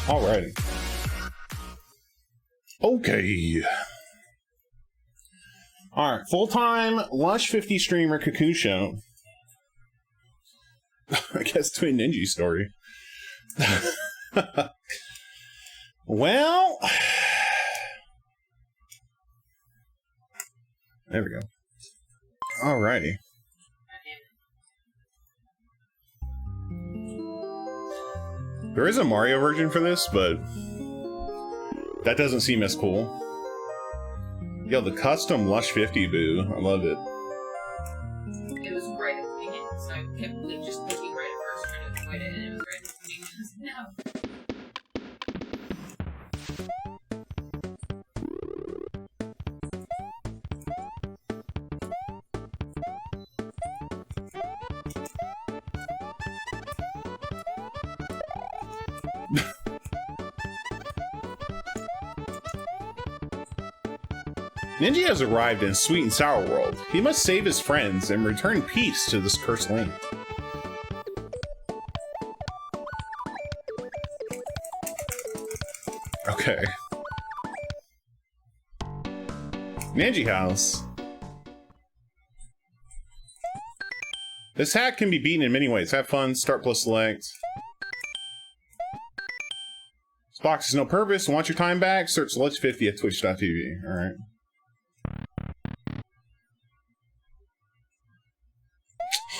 Alrighty. Okay. Alright, full-time Lush 50 streamer Kakusho. I guess doing Ninji Story. Well, there we go. Alrighty. There is a Mario version for this, but that doesn't seem as cool. Yo, the custom Lush 50 boo. I love it. It was right at the beginning, so I kept just looking right at first, trying to avoid it, and it was right at the beginning. No. Ninji has arrived in Sweet and Sour World. He must save his friends and return peace to this cursed land. Okay. Ninji House. This hack can be beaten in many ways. Have fun, start plus select. This box has no purpose. Want your time back? Search Let's 50 at twitch.tv. Alright.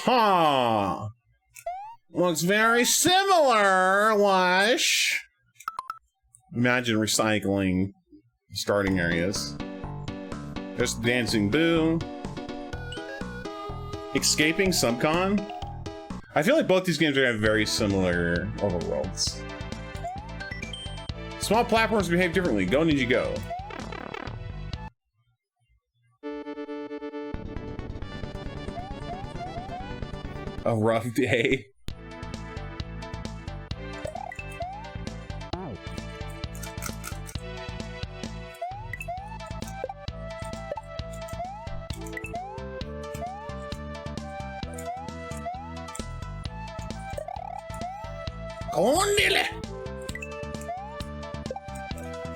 Huh. Looks very similar, Lush. Imagine recycling starting areas. There's the Dancing Boo. Escaping Subcon. I feel like both these games are gonna have very similar overworlds. Small platforms behave differently. Go Ninja Go. A rough day.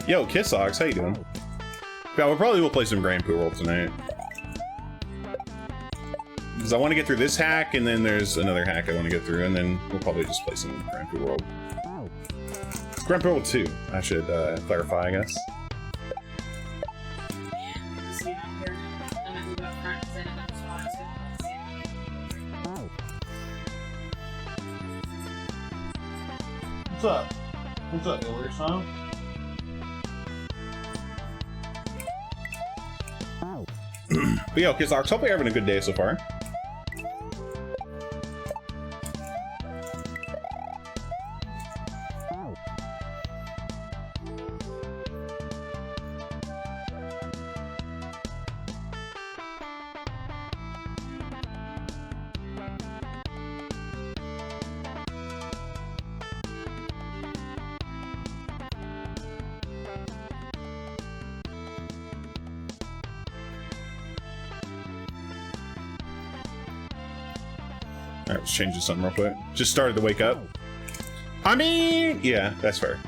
Yo, Kissox, how you doing? Yeah, we probably will play some Grand Poo World tonight. Because I want to get through this hack, and then there's another hack I want to get through, and then we'll probably just play some Grand Poo World. Grand Poo World 2, I should clarify, I guess. What's up? What's up, Illyr son? But yo, Kissox, hope you're having a good day so far. Alright, let's change this something real quick. Just started to wake up. I mean, yeah, that's fair.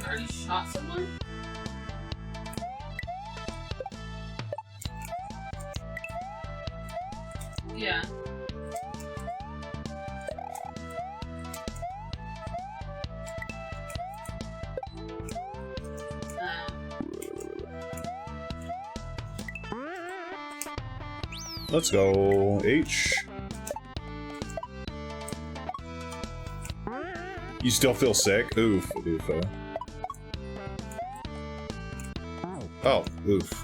Already shot someone? Yeah. Let's go, H. You still feel sick? Oof, oof. Oh, oof.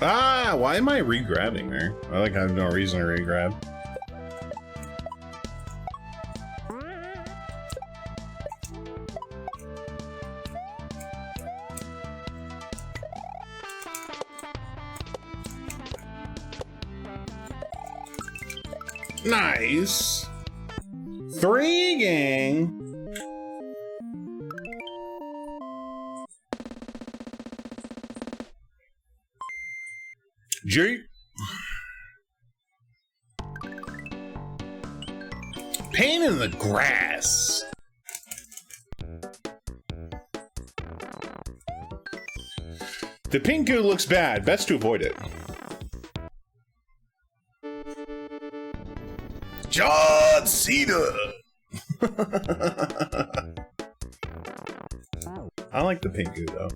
Ah, why am I re-grabbing there? I like have no reason to re-grab. Nice. 3, gang. Jeep. Pain in the grass. The pink goo looks bad. Best to avoid it. John Cena. I like the pink goo though.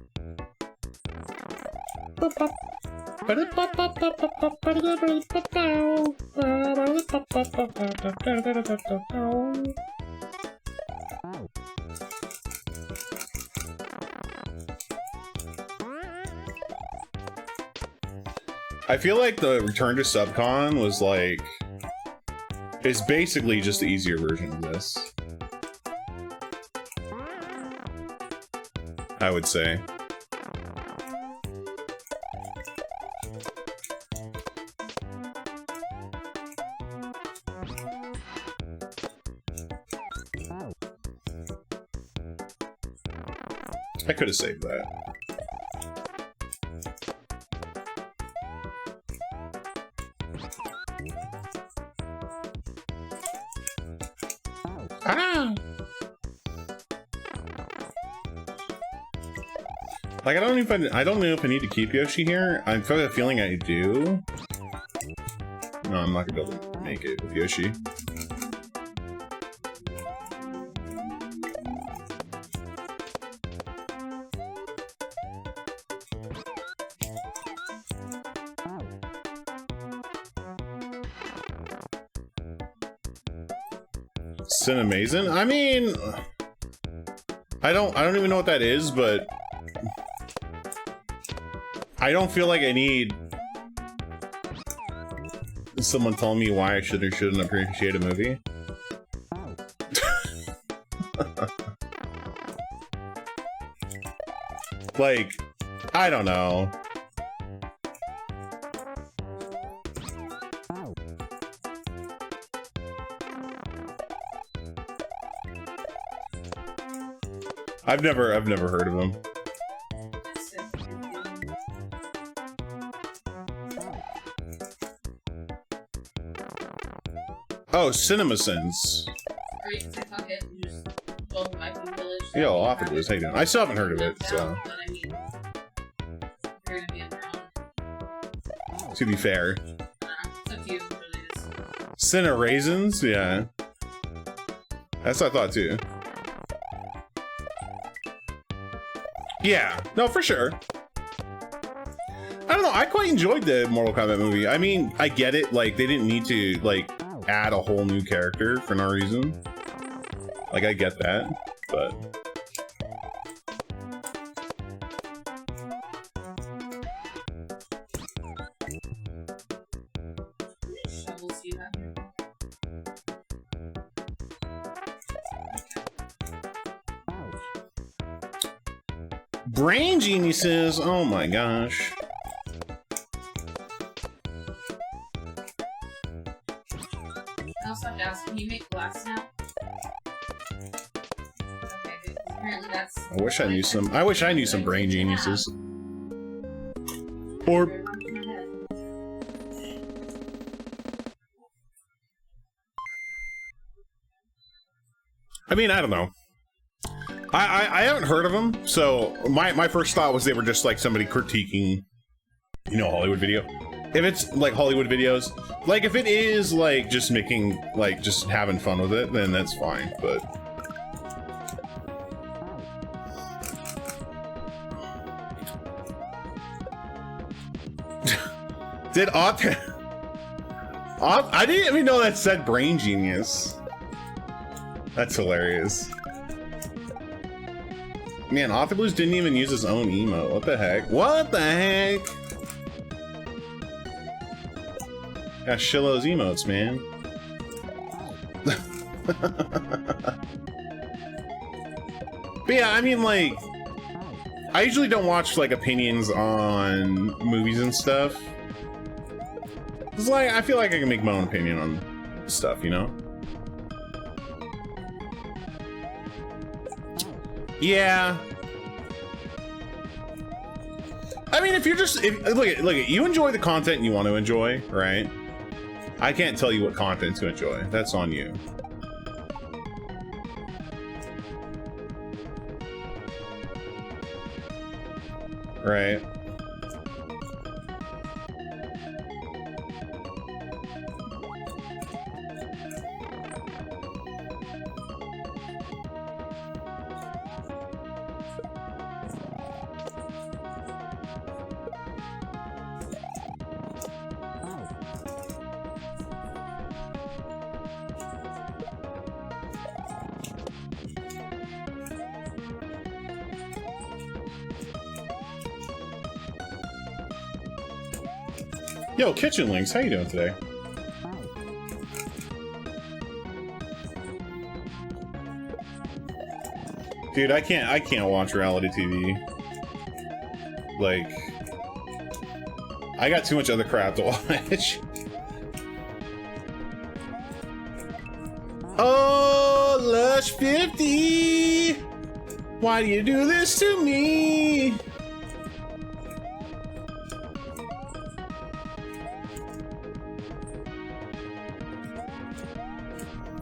I feel like the Return to Subcon was like, it's basically just the easier version of this. I would say. I could have saved that. Ah! Like, I don't know if I need to keep Yoshi here. I've got a feeling I do. No, I'm not gonna be able to make it with Yoshi. Cinemazin? I mean, I don't even know what that is, but I don't feel like I need someone telling me why I should or shouldn't appreciate a movie. Like, I don't know. I've never heard of him. Oh, CinemaSins. Yo, Office, how you doing? I still haven't heard of it, so. To be fair. Cinna Raisins? Yeah. That's what I thought too. Yeah, no, for sure. I don't know, I quite enjoyed the Mortal Kombat movie. I mean, I get it, like, they didn't need to, like, add a whole new character for no reason. Like, I get that, but... Brain geniuses! Oh my gosh. I also have to ask, can you make glass now? Okay, apparently that's... I wish I knew some brain geniuses. Or... I mean, I don't know. I haven't heard of them, so my first thought was they were just like somebody critiquing, you know, Hollywood video. If it's like Hollywood videos, like if it is like just making, like just having fun with it, then that's fine, but... Did I didn't even know that said brain genius. That's hilarious. Man, Octoblues didn't even use his own emote. What the heck? What the heck? Gotta shill those emotes, man. But yeah, I mean, like, I usually don't watch, like, opinions on movies and stuff. It's like, I feel like I can make my own opinion on stuff, you know? Yeah. I mean, if you're just look at you enjoy the content you want to enjoy, right? I can't tell you what content to enjoy. That's on you. Right. Yo, Kitchen Links, how you doing today? Dude, I can't watch reality TV. Like, I got too much other crap to watch. Oh, Lush 50! Why do you do this to me?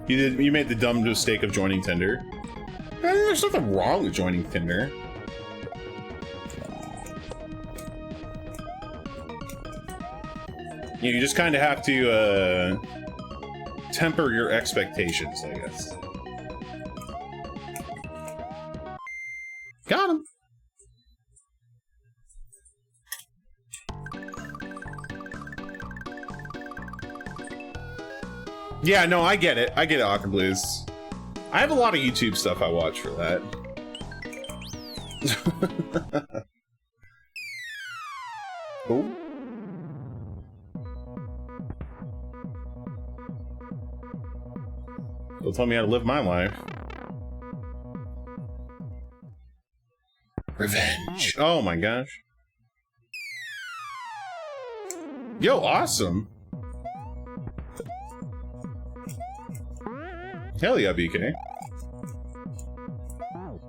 You made the dumb mistake of joining Tinder. There's nothing wrong with joining Tinder. You just kind of have to temper your expectations, I guess. Got him. Yeah, no, I get it. I get it, Aqua Blues. I have a lot of YouTube stuff I watch for that. Oh. Don't tell me how to live my life. Revenge. Oh my gosh. Yo, awesome. Hell yeah, BK.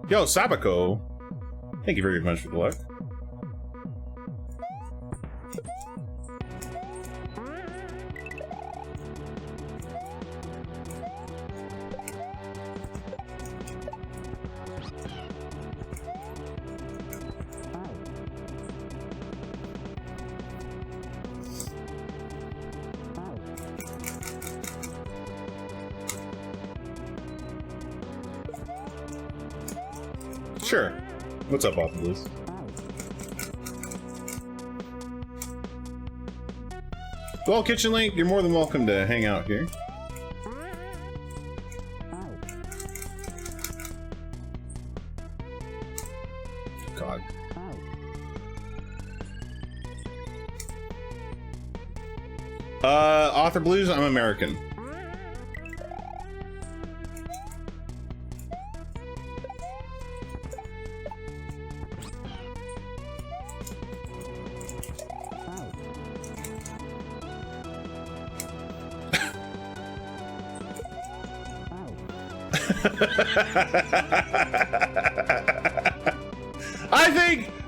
Yo, Sabako. Thank you very much for the luck. Sure. What's up, Aqua Blues? Well, Kitchen Link, you're more than welcome to hang out here. God. Author Blues, I'm American.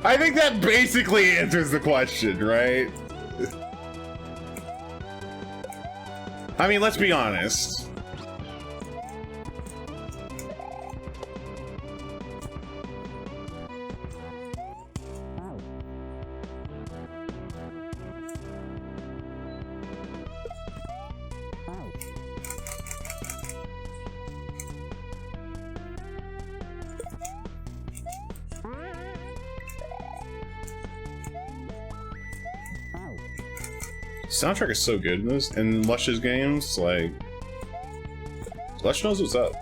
I think that basically answers the question, right? I mean, let's be honest. Soundtrack is so good in this, in Lush's games, like... Lush knows what's up.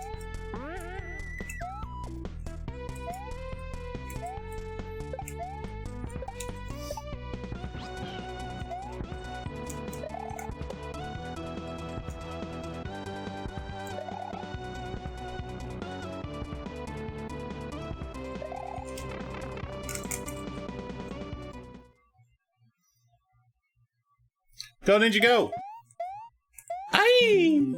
Go, Ninja, go! Aye! Whee!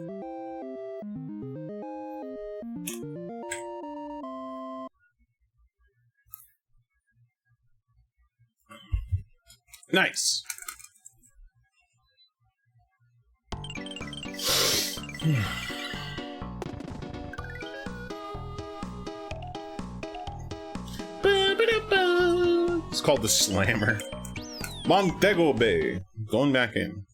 Nice. It's called the Slammer. Montego Bay. Going back in.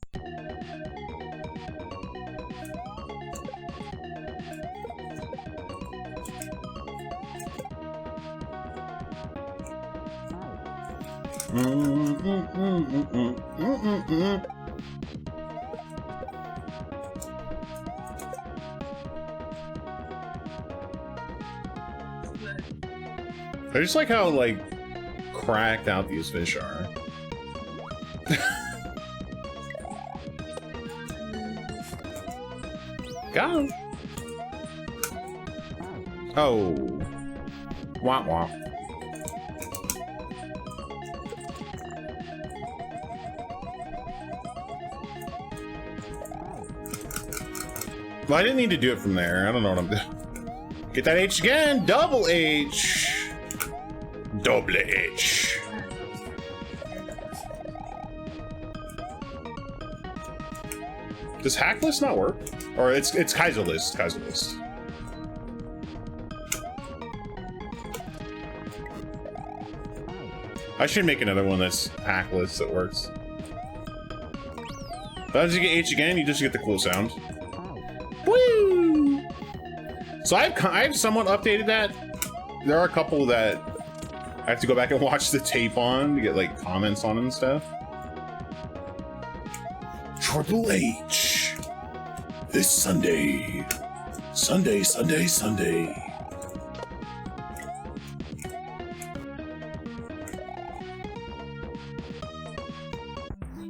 I just like how, like, cracked out these fish are. Got him. Oh. Womp womp. Well, I didn't need to do it from there. I don't know what I'm doing. Get that H again. Double H. Double H. Does hack list not work? Or it's Kaizo list. Kaizo list. I should make another one that's hack list that works. But as you get H again, you just get the cool sound. Woo! So I've somewhat updated that. There are a couple that I have to go back and watch the tape on to get like comments on and stuff. Triple H. This Sunday. Sunday.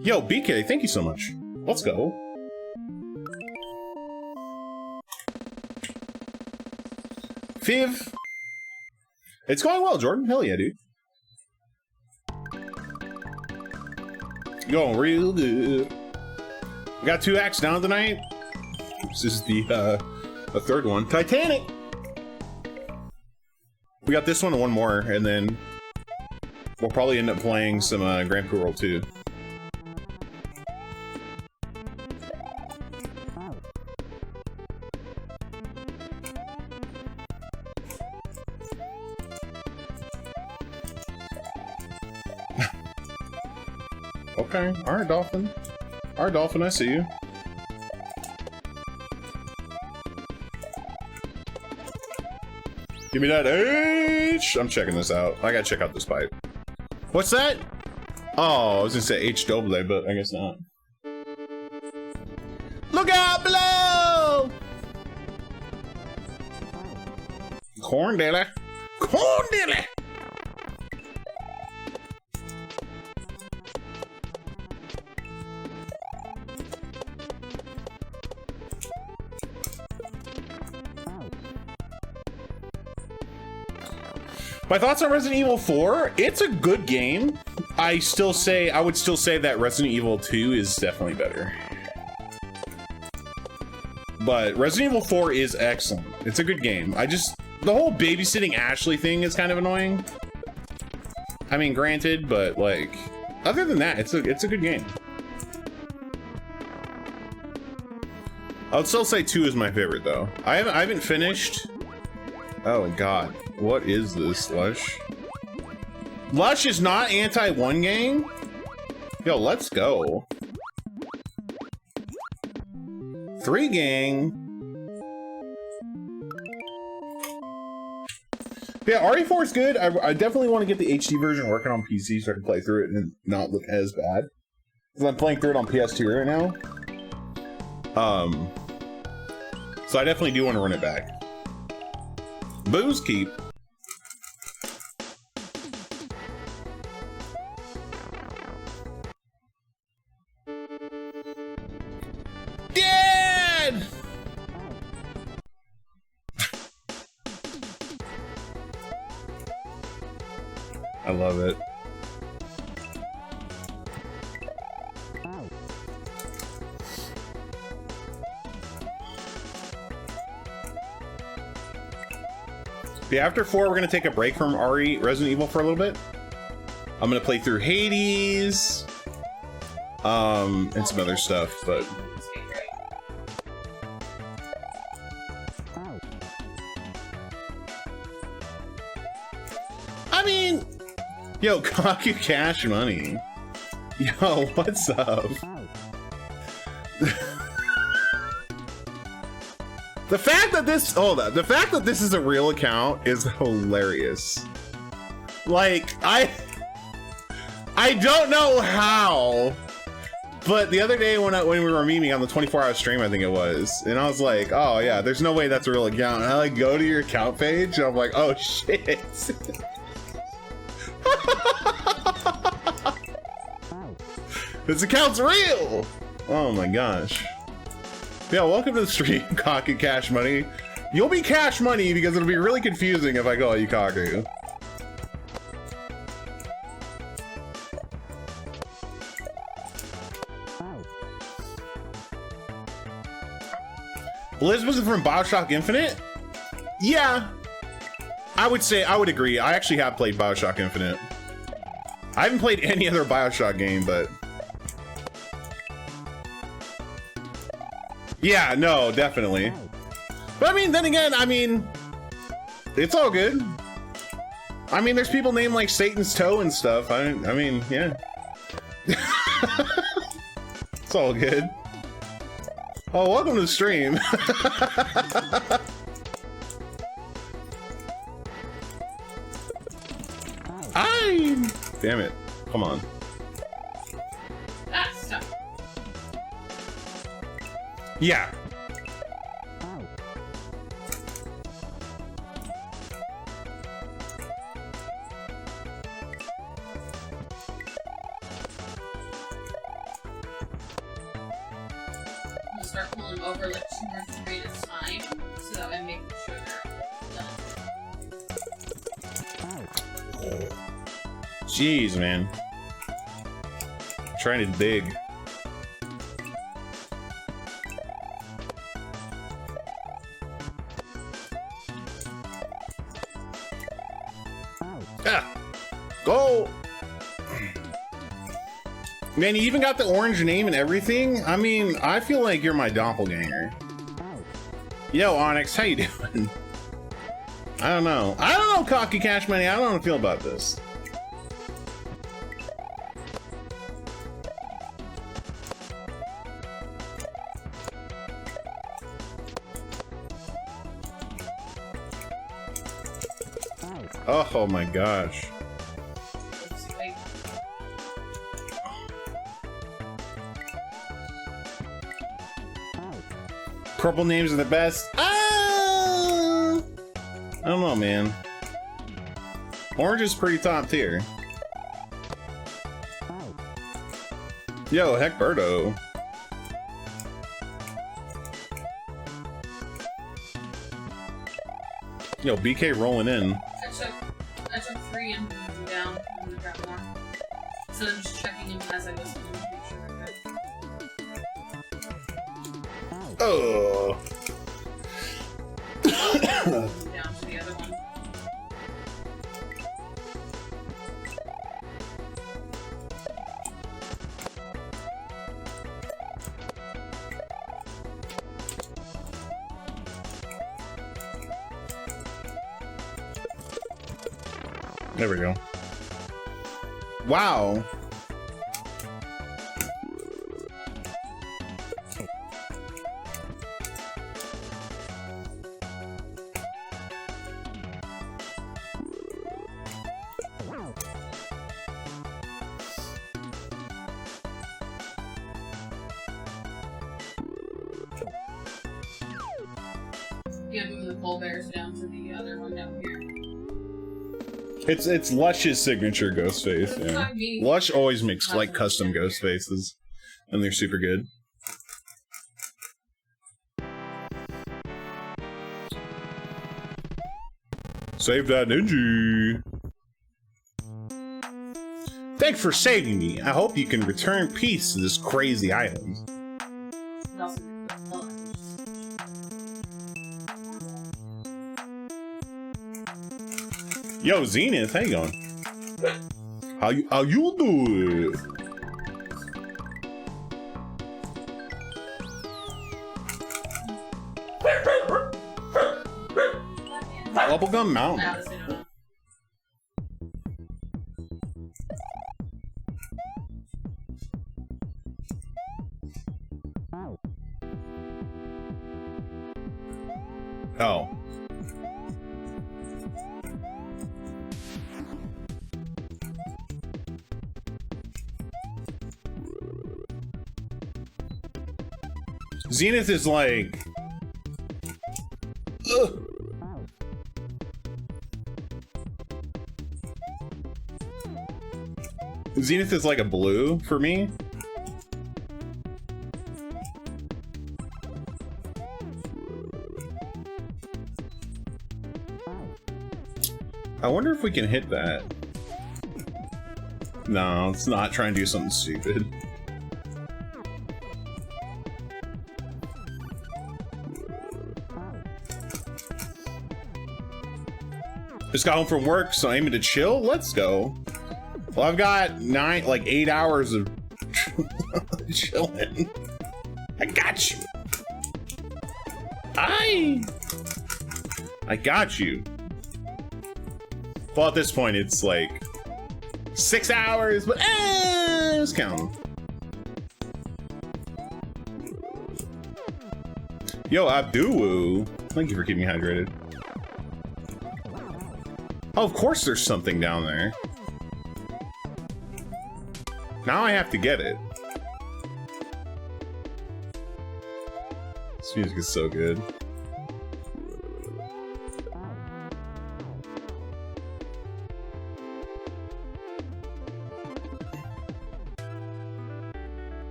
Yo, BK, thank you so much. Let's go. Fiv. It's going well, Jordan. Hell yeah, dude. Going real good. We got 2 acts down tonight. This is the third one. Titanic! We got this one and one more, and then we'll probably end up playing some Grand Prix World 2. Okay, alright, Dolphin. Alright, Dolphin, I see you. Give me that H! I'm checking this out. I gotta check out this pipe. What's that? Oh, I was gonna say H double A, but I guess not. Look out below! Corn dilly. Corn dilly! My thoughts on Resident Evil 4, it's a good game. I would still say that Resident Evil 2 is definitely better. But Resident Evil 4 is excellent. It's a good game. The whole babysitting Ashley thing is kind of annoying. I mean, granted, but like, other than that, it's a good game. I would still say 2 is my favorite though. I haven't finished. Oh my god. What is this, Lush? Lush is not anti-1 gang? Yo, let's go. 3 gang. Yeah, RE4 is good. I definitely want to get the HD version working on PC so I can play through it and not look as bad. Because I'm playing through it on PS2 right now. So I definitely do want to run it back. Booze keep. Dead! I love it. Yeah, after 4, we're gonna take a break from Resident Evil for a little bit. I'm gonna play through Hades, and some other stuff, but. I mean, yo, Kaku Cash Money. Yo, what's up? The fact that this, the fact that this is a real account is hilarious. Like, I don't know how, but the other day when we were memeing on the 24-hour stream, I think it was, and I was like, oh yeah, there's no way that's a real account. And I like go to your account page, and I'm like, oh shit. This account's real! Oh my gosh. Yeah, welcome to the stream, Kaku Cash Money. You'll be Cash Money because it'll be really confusing if I call you Kaku. Elizabeth from BioShock Infinite? Yeah. I would agree. I actually have played BioShock Infinite. I haven't played any other BioShock game, but... Yeah, no, definitely. But I mean, then again, I mean, it's all good. I mean, there's people named like Satan's Toe and stuff. I mean, yeah. It's all good. Oh, welcome to the stream. Damn it. Come on. That's tough. Yeah. I'll start pulling over like 2 or 3 at a time, so that way making sure they're all done. Jeez, man. Trying to dig. Ah! Go! Man, you even got the orange name and everything? I mean, I feel like you're my doppelganger. Yo, Onyx, how you doing? I don't know. Kaku Cash Money. I don't know how to feel about this. Oh my gosh. Purple names are the best. I don't know, man. Orange is pretty top tier. Yo, heck Birdo. Yo, BK rolling in. I took 3 and moved them down. I'm gonna grab more. So I'm just checking them as I go through to make sure they're good. Oh. Move down to the other one. There we go. Wow. Yeah, moving the pole bears down to the other one down here. It's Lush's signature ghost face. Yeah. Lush always makes like custom ghost faces, and they're super good. Save that Ninja. Thanks for saving me. I hope you can return peace to this crazy island. Yo, Zenith, how you going? How you do it? Bubblegum Mountain. Oh. Zenith is like... Ugh. Zenith is like a blue for me. I wonder if we can hit that. No, it's not trying to do something stupid. Just got home from work, so I'm aiming to chill. Let's go. Well, I've got 8 hours of chilling. I got you. I got you. Well, at this point, it's like 6 hours, but it's counting. Yo, Abdu, thank you for keeping me hydrated. Oh, of course there's something down there. Now I have to get it. This music is so good.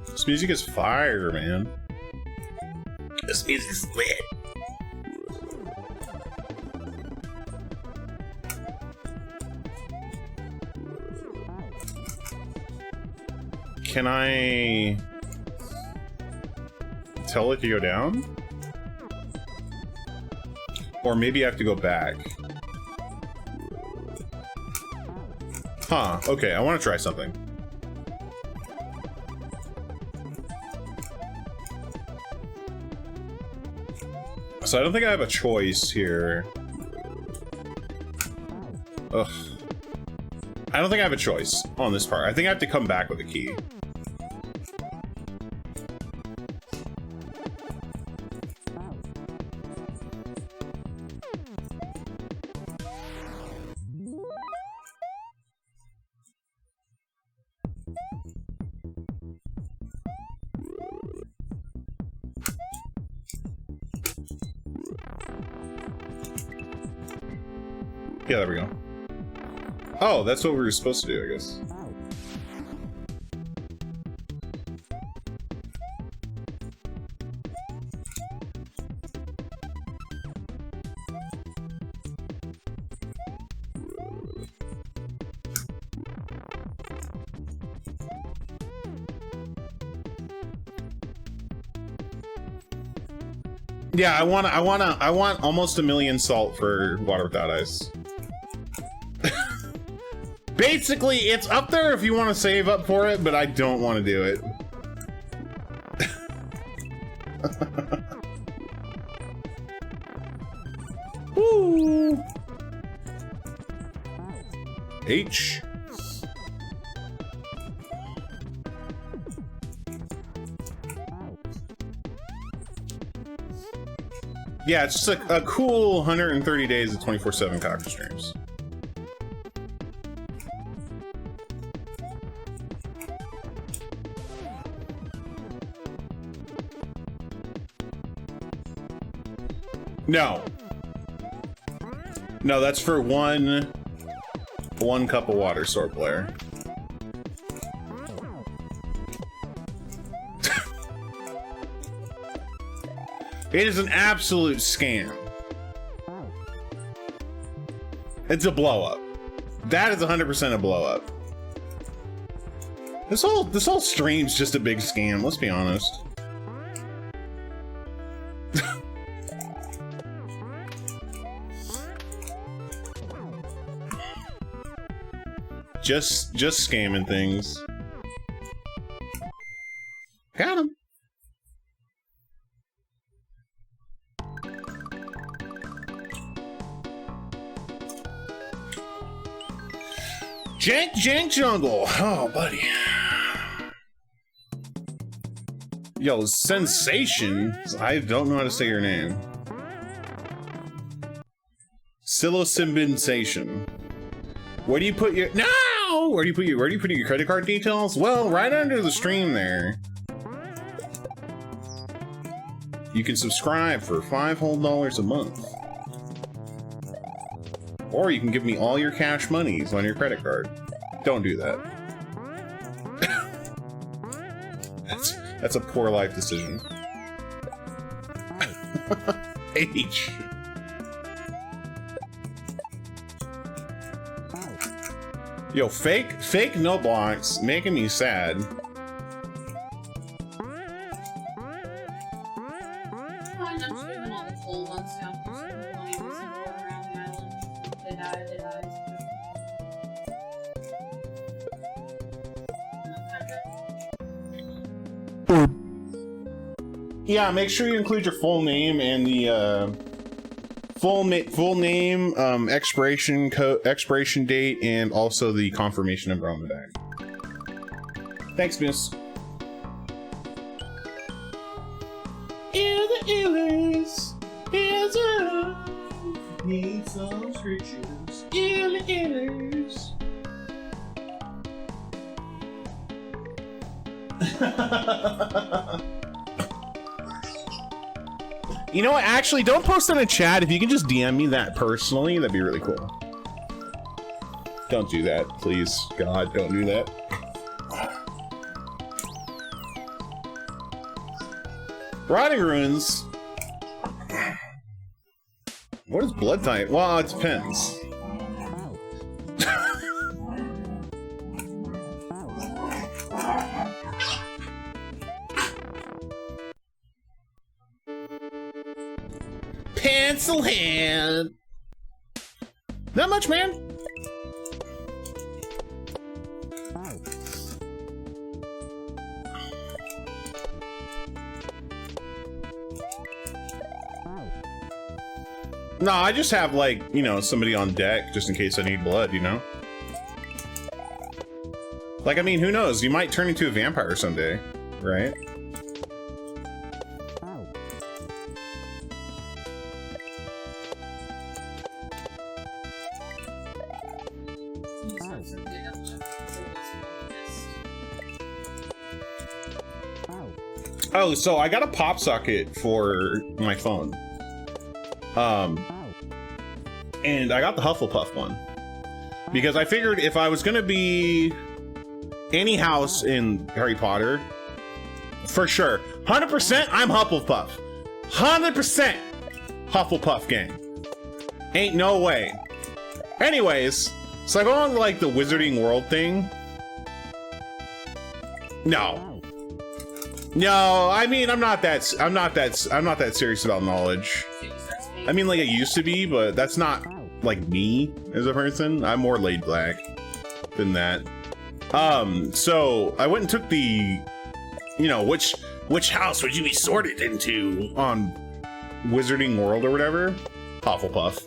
This music is fire, man. This music is lit. Can I tell it to go down? Or maybe I have to go back. Huh, okay, I want to try something. So I don't think I have a choice here. Ugh. I don't think I have a choice on this part. I think I have to come back with a key. Yeah, there we go. Oh, that's what we were supposed to do, I guess. Yeah, I want almost 1 million salt for water without ice. Basically, it's up there if you want to save up for it, but I don't want to do it. Woo! H. Yeah, it's just a cool 130 days of 24/7 Kakusho streams. No. No, that's for one cup of water, sword player. It is an absolute scam. It's a blow up. That is 100% a blow up. This whole stream's just a big scam, let's be honest. just scamming things. Got him. Jank Jungle. Oh, buddy. Yo, Sensation. I don't know how to say your name. Psilocybin. Where do you put your Where do you put your credit card details? Well, right under the stream there. You can subscribe for $5 whole a month. Or you can give me all your cash monies on your credit card. Don't do that. That's a poor life decision. H. Yo, fake no blocks, making me sad. Yeah, make sure you include your full name and the full name, expiration date, and also the confirmation number on the back. Thanks, miss. Need some scriptures. You know what? Actually, don't post in a chat. If you can just DM me that personally, that'd be really cool. Don't do that, please. God, don't do that. Rotting Ruins. What is blood type? Well, it depends. Pencil hand. Not much, man. No, I just have, like, you know, somebody on deck just in case I need blood, you know? Like, I mean, who knows? You might turn into a vampire someday, right? Oh, so I got a pop socket for my phone. And I got the Hufflepuff one. Because I figured if I was gonna be any house in Harry Potter, for sure, 100% I'm Hufflepuff. 100% Hufflepuff gang. Ain't no way. Anyways, so I go on like the Wizarding World thing. No. No, I mean I'm not that serious about knowledge. I mean, like, it used to be, but that's not like me as a person. I'm more laid back than that. So I went and took the, you know, which house would you be sorted into on Wizarding World or whatever? Hufflepuff.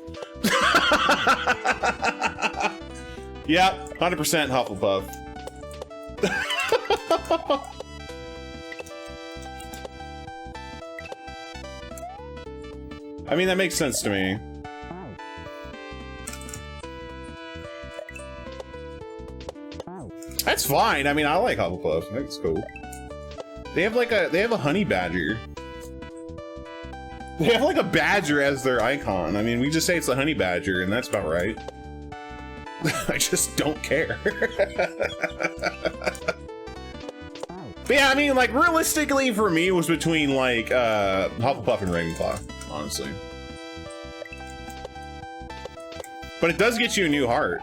Yep, 100% Hufflepuff. I mean, that makes sense to me. That's fine. I mean, I like Hufflepuff. That's cool. They have a honey badger. They have like a badger as their icon. I mean, we just say it's a honey badger, and that's about right. I just don't care. But yeah, I mean, like, realistically for me, it was between like Hufflepuff and Ravenclaw, honestly. But it does get you a new heart.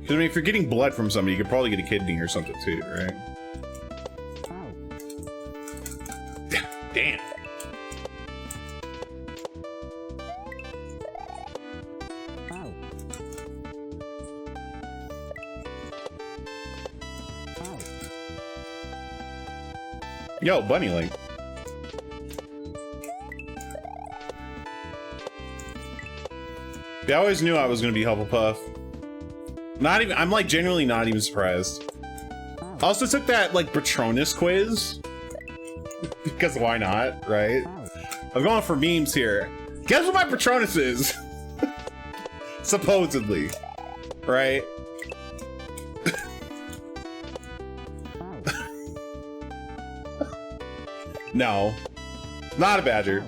Because I mean, if you're getting blood from somebody, you could probably get a kidney or something too, right? Yo, Bunny Link. I always knew I was gonna be Hufflepuff. Not even, I'm like genuinely not even surprised. I also took that like Patronus quiz. Because why not, right? I'm going for memes here. Guess what my Patronus is? Supposedly. Right? No. Not a badger.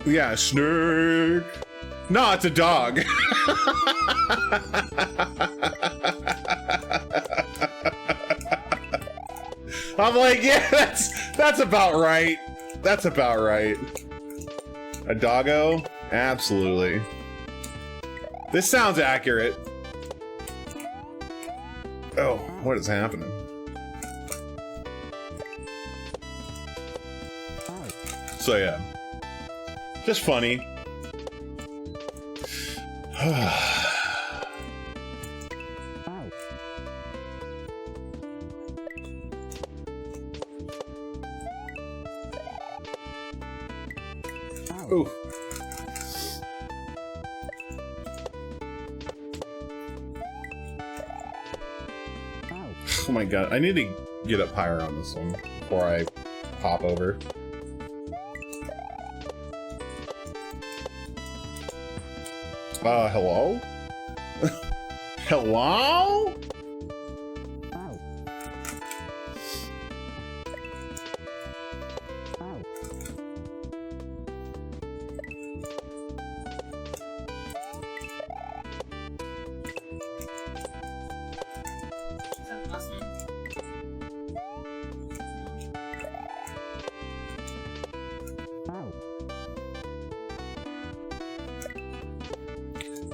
Yeah, snake. No, it's a dog. I'm like, yeah, that's about right. That's about right. A doggo? Absolutely. This sounds accurate. Oh, what is happening? So yeah. Just funny. Ooh. Oh my god, I need to get up higher on this one before I hop over. Hello? Hello?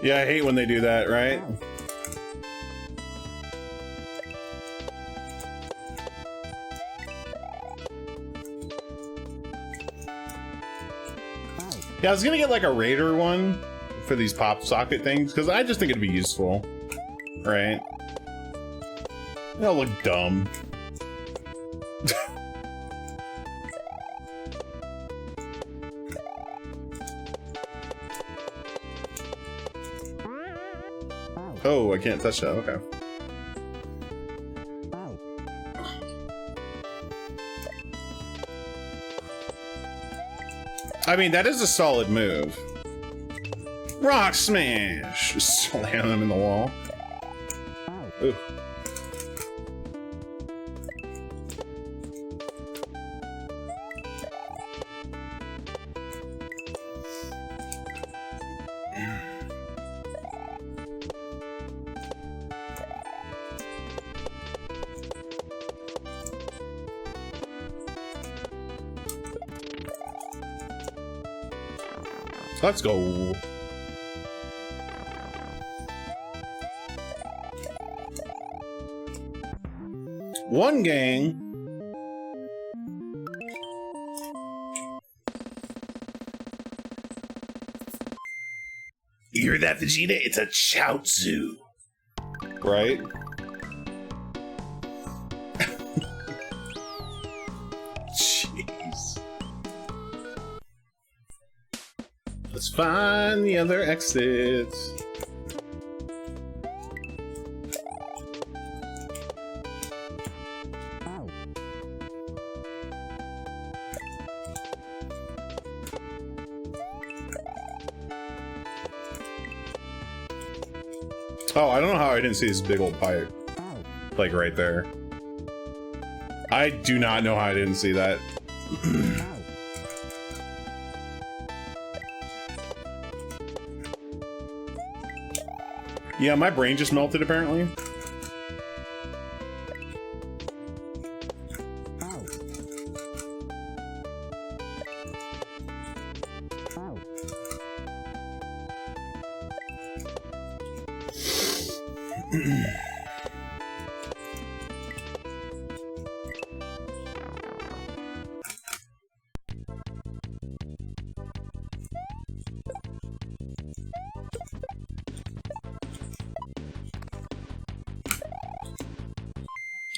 Yeah, I hate when they do that, right? Yeah, I was gonna get like a Raider one for these pop socket things, because I just think it'd be useful. Right? They'll look dumb. Oh, I can't touch that, okay. I mean, that is a solid move. Rock smash! Just slam him in the wall. Ooh. Let's go. One gang. You hear that, Vegeta? It's a Chaozu. Right? Jeez. Let's find the other exits. Oh, I don't know how I didn't see this big old pipe. Like right there. I do not know how I didn't see that. Yeah, my brain just melted apparently.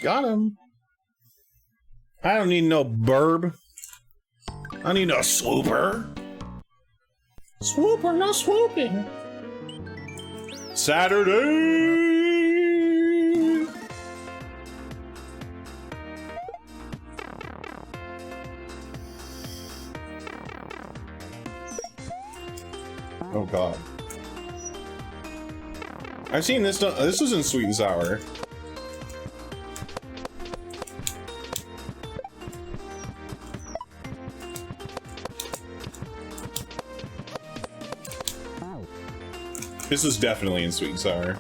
Got him. I don't need no burb. I need no swooper. Swooper, no swooping. Saturday. Oh God. I've seen this done. This was in Sweet and Sour. This is definitely in Sweet and Sour.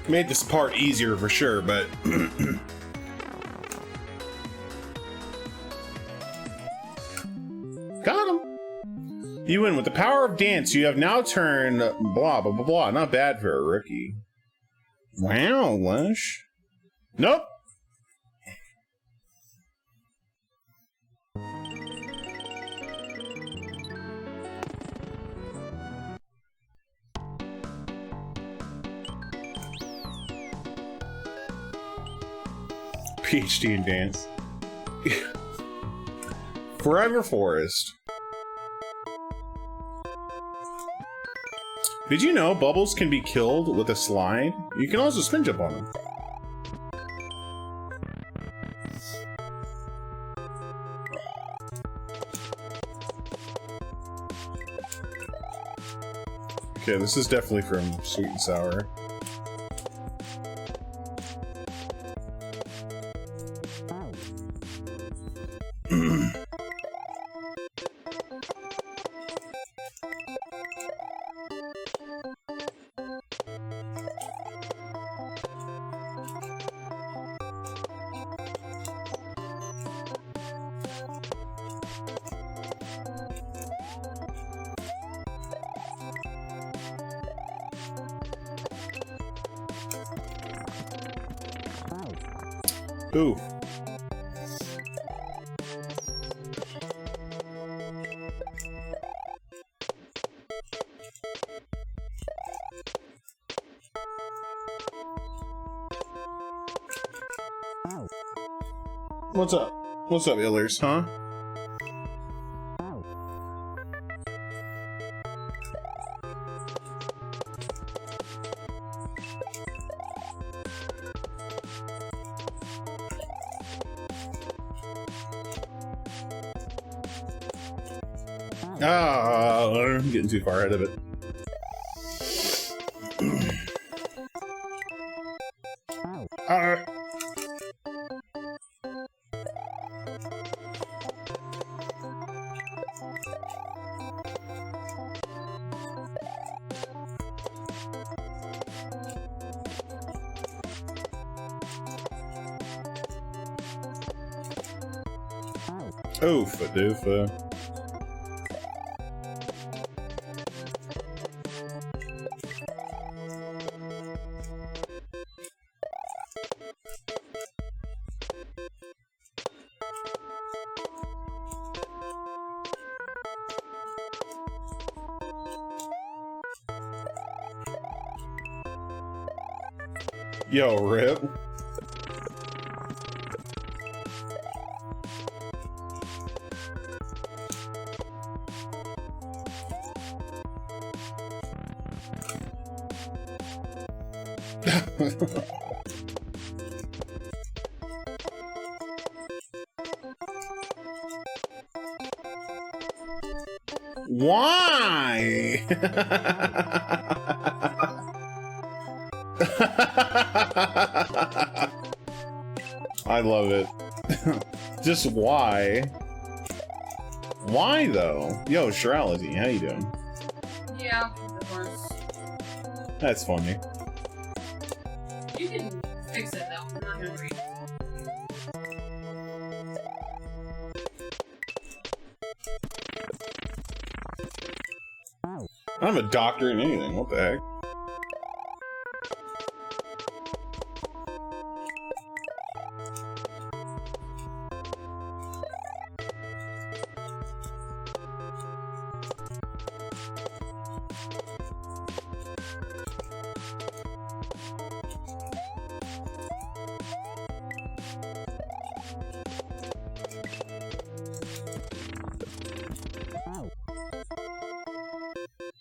Made this part easier for sure, but got him. You win with the power of dance. You have now turned blah blah blah blah. Not bad for a rookie. Wow, Lush. Nope. PhD in dance. Forever Forest. Did you know bubbles can be killed with a slide? You can also spin jump on them. Okay, this is definitely from Sweet and Sour. Ooh. What's up? What's up, Illers, huh? I'm getting too far ahead of it. Oofa doofa. Yo, Rip. Why? I love it. Just why? Why though? Yo, Shirality, how you doing? Yeah, of course. That's funny. You can fix it though. I'm not gonna read. I'm a doctor in anything. What the heck?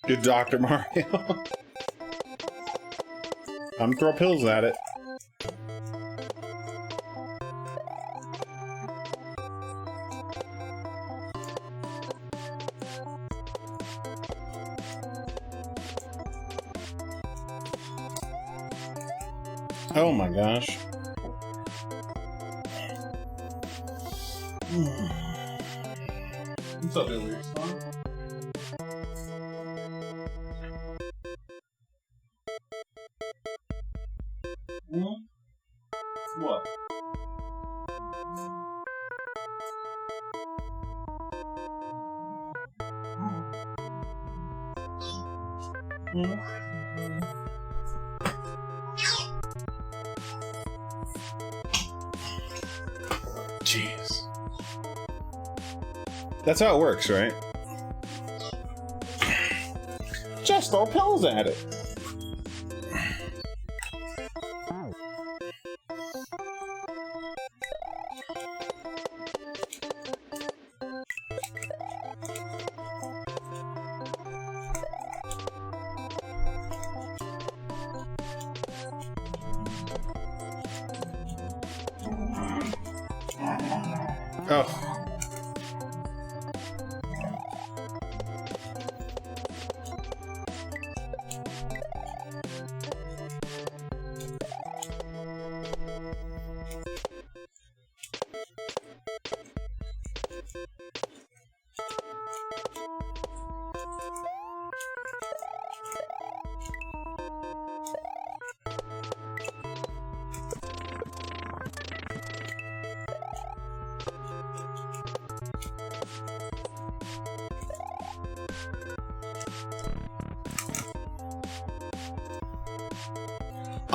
Good Dr. Mario. I'm gonna throw pills at it. Oh my gosh. What's up, Billy? What? Jeez. That's how it works, right? Just throw pills at it. Oh.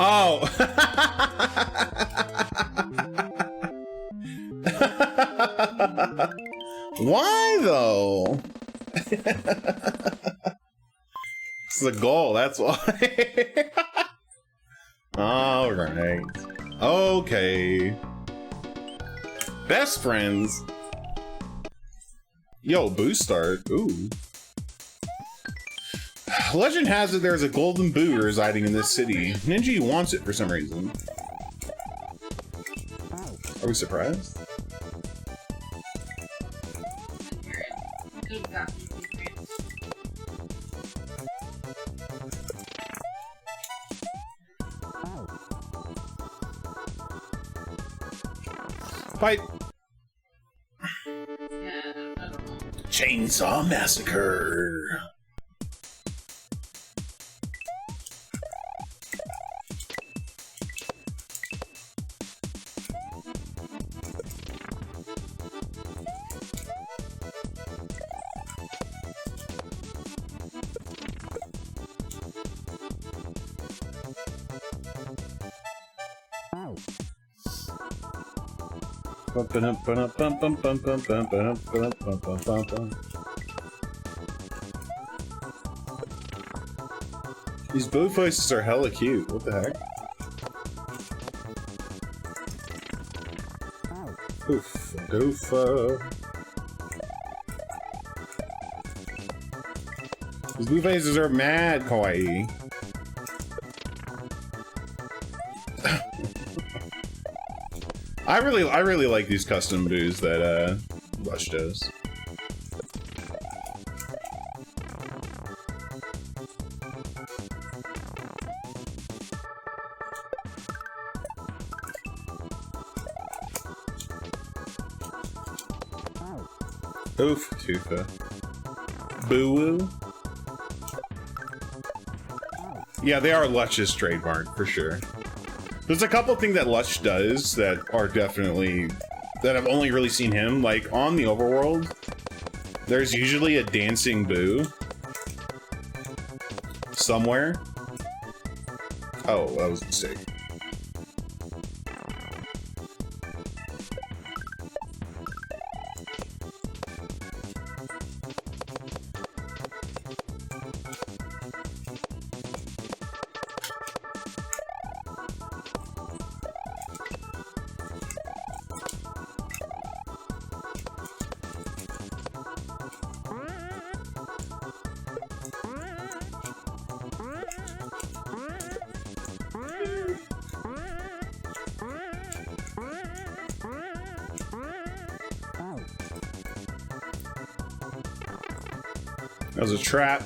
Oh. Why though? It's the goal, that's why. All right. Okay. Best friends. Yo, boost start. Ooh. Legend has it there's a golden boo residing in this city. Ninji wants it for some reason. Are we surprised? Fight! Chainsaw Massacre! These boo faces are hella cute. What the heck? Oof, goofa. These boo faces are mad kawaii. I really like these custom boos that Lush does. Oof, Tufa. Boo-woo. Yeah, they are Lush's trademark, for sure. There's a couple things that Lush does that are definitely... that I've only really seen him, like, on the overworld. There's usually a dancing boo. somewhere. Oh, that was a mistake. That was a trap.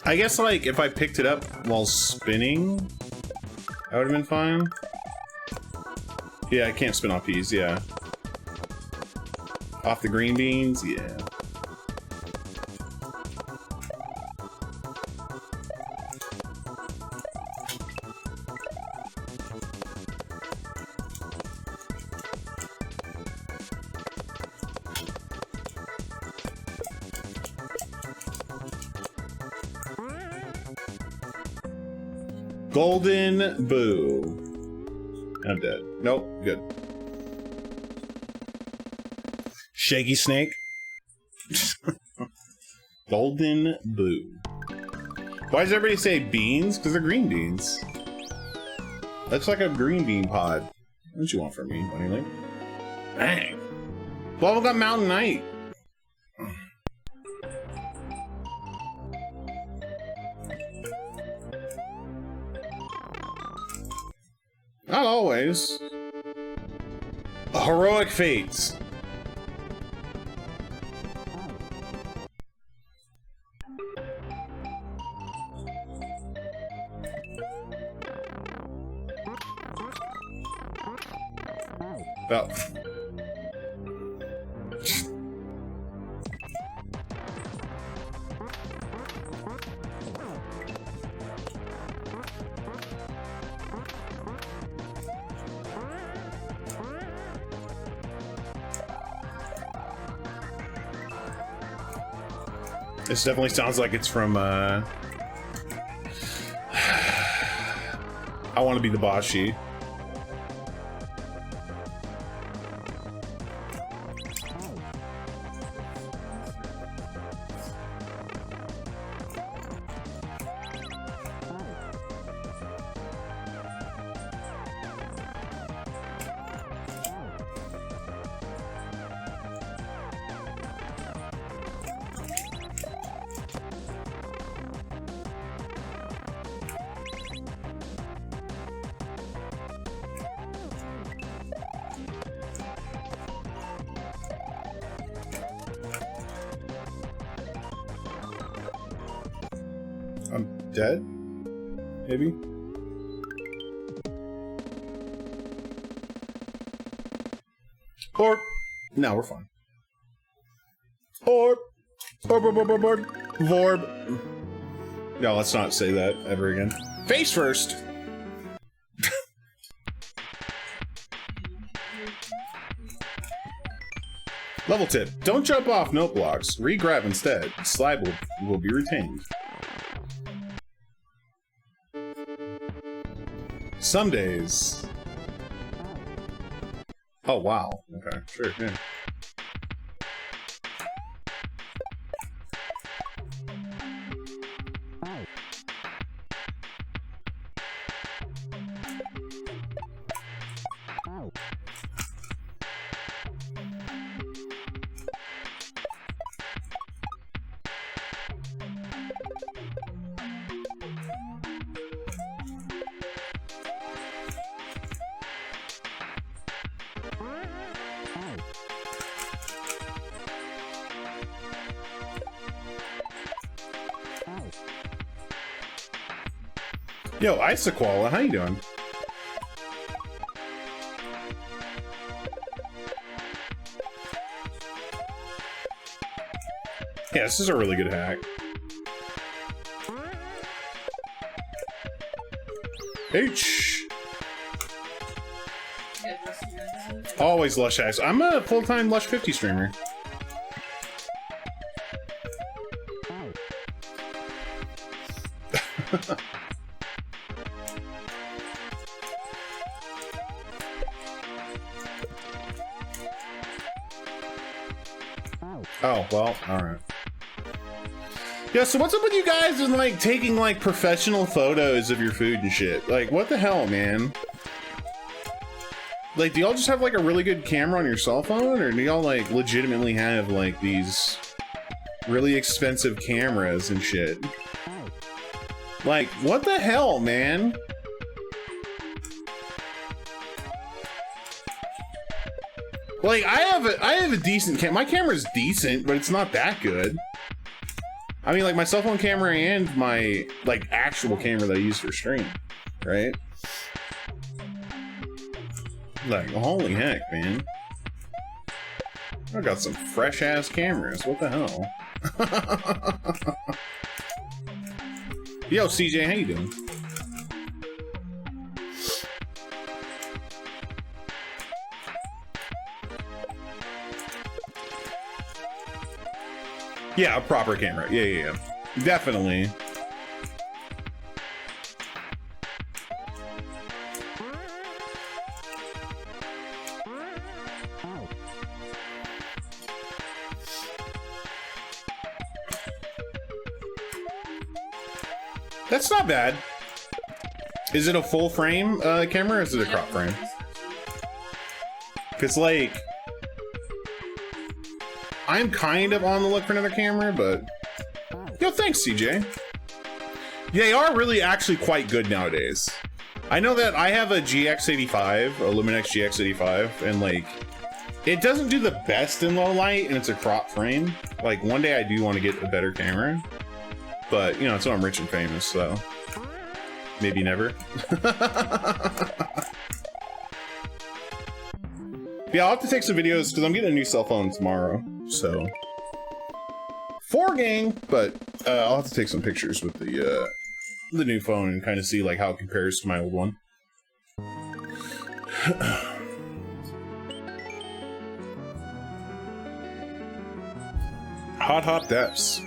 I guess, like, if I picked it up while spinning, that would have been fine. Yeah, I can't spin off peas, yeah. Off the green beans, yeah. Golden Boo. I'm dead. Nope, good. Shaky Snake. Golden Boo. Why does everybody say beans? Because they're green beans. Looks like a green bean pod. What you want from me, Bunny? Bang. Bubblegum Mountain Night. Not always. Heroic Fates. Well. This definitely sounds like it's from, I Want to Be the Boshi. I'm dead? Maybe? Or... No, we're fine. Or... Vorb. No, let's not say that ever again. Face first! Level tip. Don't jump off note blocks. Re-grab instead. Slide will be retained. Some days. Oh, wow. Okay, sure, yeah. Yo, Isakoala, how you doing? Yeah, this is a really good hack. H! Always Lush Ass. I'm a full-time Lush 50 streamer. Oh, well, alright. Yeah, so what's up with you guys and like taking like professional photos of your food and shit? Like, what the hell, man? Like, do y'all just have like a really good camera on your cell phone, or do y'all like legitimately have like these really expensive cameras and shit? Like, what the hell, man? Like, I have a decent my camera's decent, but it's not that good. I mean, like, my cell phone camera and my, like, actual camera that I use for stream, right? Like, holy heck, man. I got some fresh-ass cameras. What the hell? Yo, CJ, how you doing? Yeah, a proper camera. Yeah. Definitely. That's not bad. Is it a full frame camera, or is it a crop frame? Because, like, I'm kind of on the look for another camera, but... Yo, thanks, CJ. They are really actually quite good nowadays. I know that I have a GX85, a Luminex GX85, and, like, it doesn't do the best in low light, and it's a crop frame. Like, one day I do want to get a better camera. But, you know, until I'm rich and famous, so... Maybe never. Yeah, I'll have to take some videos, because I'm getting a new cell phone tomorrow, so... For gang, but I'll have to take some pictures with the new phone and kind of see, like, how it compares to my old one. Hot deaths.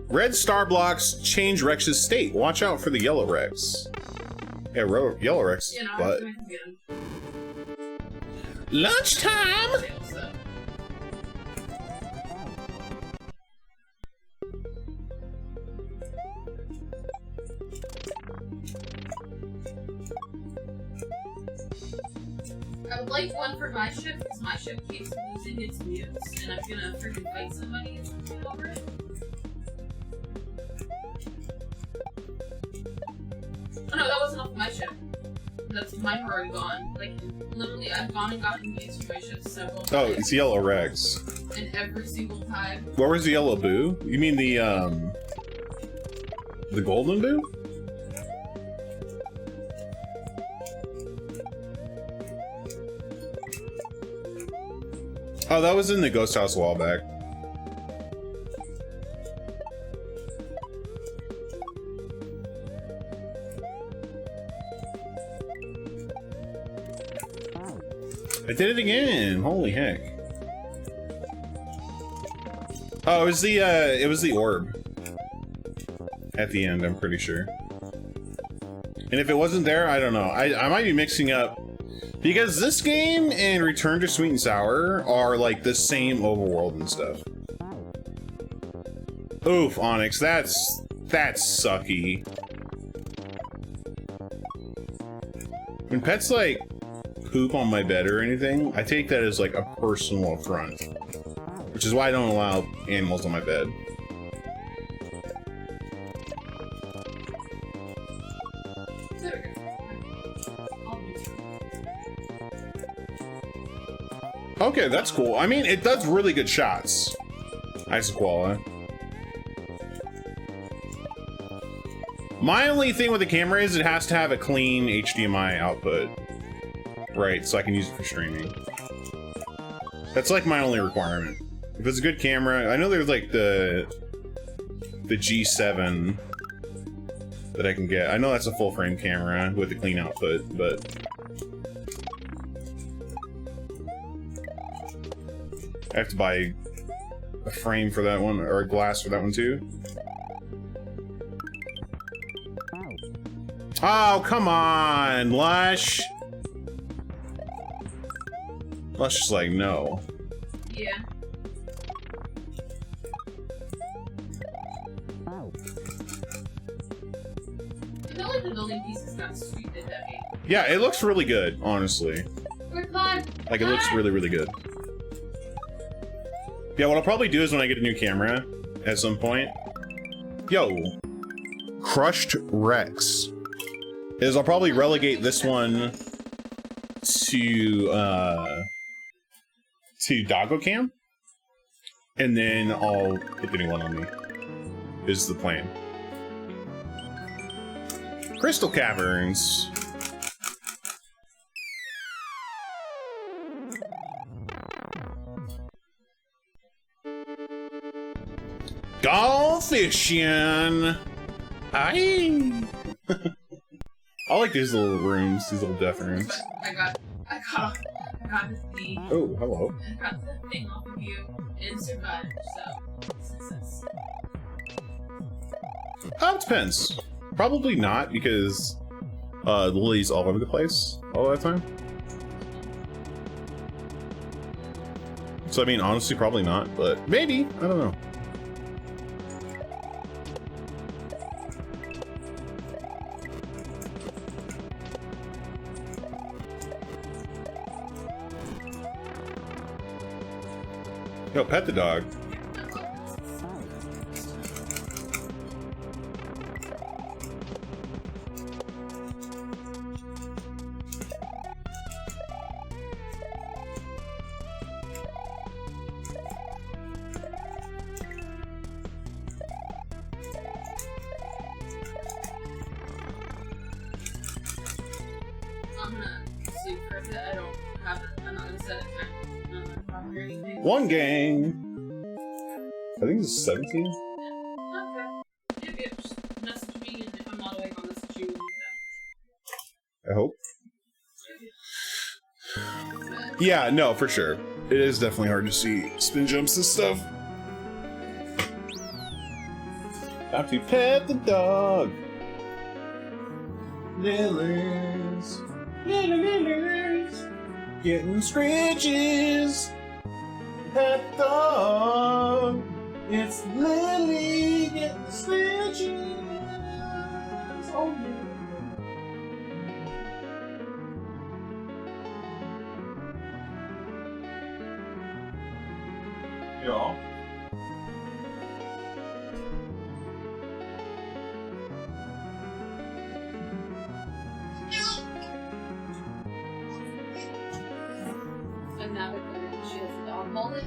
Red star blocks change Rex's state. Watch out for the yellow Rex. Yeah, yellow Rex. You know, but lunchtime. I would like one for my ship, because my ship keeps losing its mutes, and I'm gonna freaking fight somebody over it. Oh no, that wasn't off my ship. That's mine were already gone. Like, literally, I've gone and gotten mutes for my ship several times. Oh, it's yellow Rex. And every single time. Where was the yellow boo? You mean the golden boo? Oh, that was in the ghost house a while back. I did it again! Holy heck. Oh, it was the orb. At the end, I'm pretty sure. And if it wasn't there, I don't know. I might be mixing up. Because this game and Return to Sweet and Sour are like the same overworld and stuff. Oof, Onyx, that's sucky. When pets like poop on my bed or anything, I take that as like a personal affront. Which is why I don't allow animals on my bed. Okay, that's cool. I mean, it does really good shots. Isoquala. My only thing with the camera is it has to have a clean HDMI output. Right, so I can use it for streaming. That's like my only requirement. If it's a good camera, I know there's like the G7 that I can get. I know that's a full frame camera with a clean output, but I have to buy a frame for that one, or a glass for that one too. Oh, come on, Lush! Lush is like, no. Yeah. I feel like the building piece is not stupid heavy. Yeah, it looks really good, honestly. Like, it looks really, really good. Yeah, what I'll probably do is when I get a new camera at some point. Yo, Crushed Rex. Is I'll probably relegate this one to Doggo Cam, and then I'll get the new one on me. Is the plan. Crystal Caverns. Go fishing. Aye. I like these little rooms, these little death rooms. I got the. Oh, hello. I got the thing off of you and survived, so success. It depends. Probably not, because Lily's all over the place all that time. So I mean, honestly, probably not, but maybe. I don't know. Yo, pet the dog. I'm gonna sleep for a bit. I don't have it. I'm not gonna set a time. Or anything. One gang. I think it's 17. Okay. Maybe just message me, and if I'm not awake, I'll message you. I hope. Yeah, no, for sure. It is definitely hard to see spin jumps and stuff. Have to pet the dog. Lilies. Lilies. Getting scratches. Pet the dog. It's Lily getting scratches. Oh, yeah. Yeah. And now that she has a dog mullet.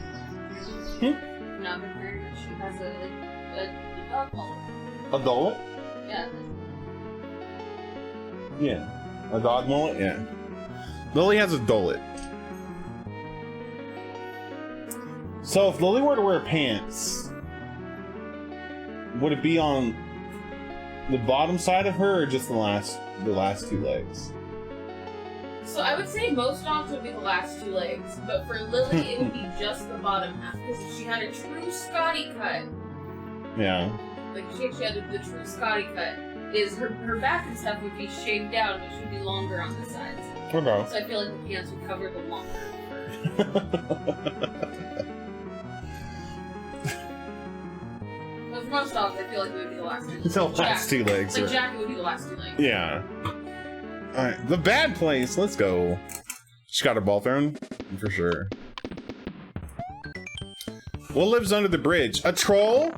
Now that she has a dog mullet. A dog? Yeah. Yeah. A dog mullet? Yeah. Lily has a dolet. So if Lily were to wear pants, would it be on the bottom side of her or just the last two legs? So I would say most dogs would be the last two legs, but for Lily it would be just the bottom half, because if she had a true Scotty cut, Yeah. like she had the true Scotty cut, is her back and stuff would be shaved down, but she would be longer on the sides. Okay. So I feel like the pants would cover the longer fur. But for most dogs, I feel like it would be the last two legs. The last two legs. Like Are... Jackie would be the last two legs. Yeah. Alright, the bad place. Let's go. She got her ball thrown? For sure. What lives under the bridge? A troll?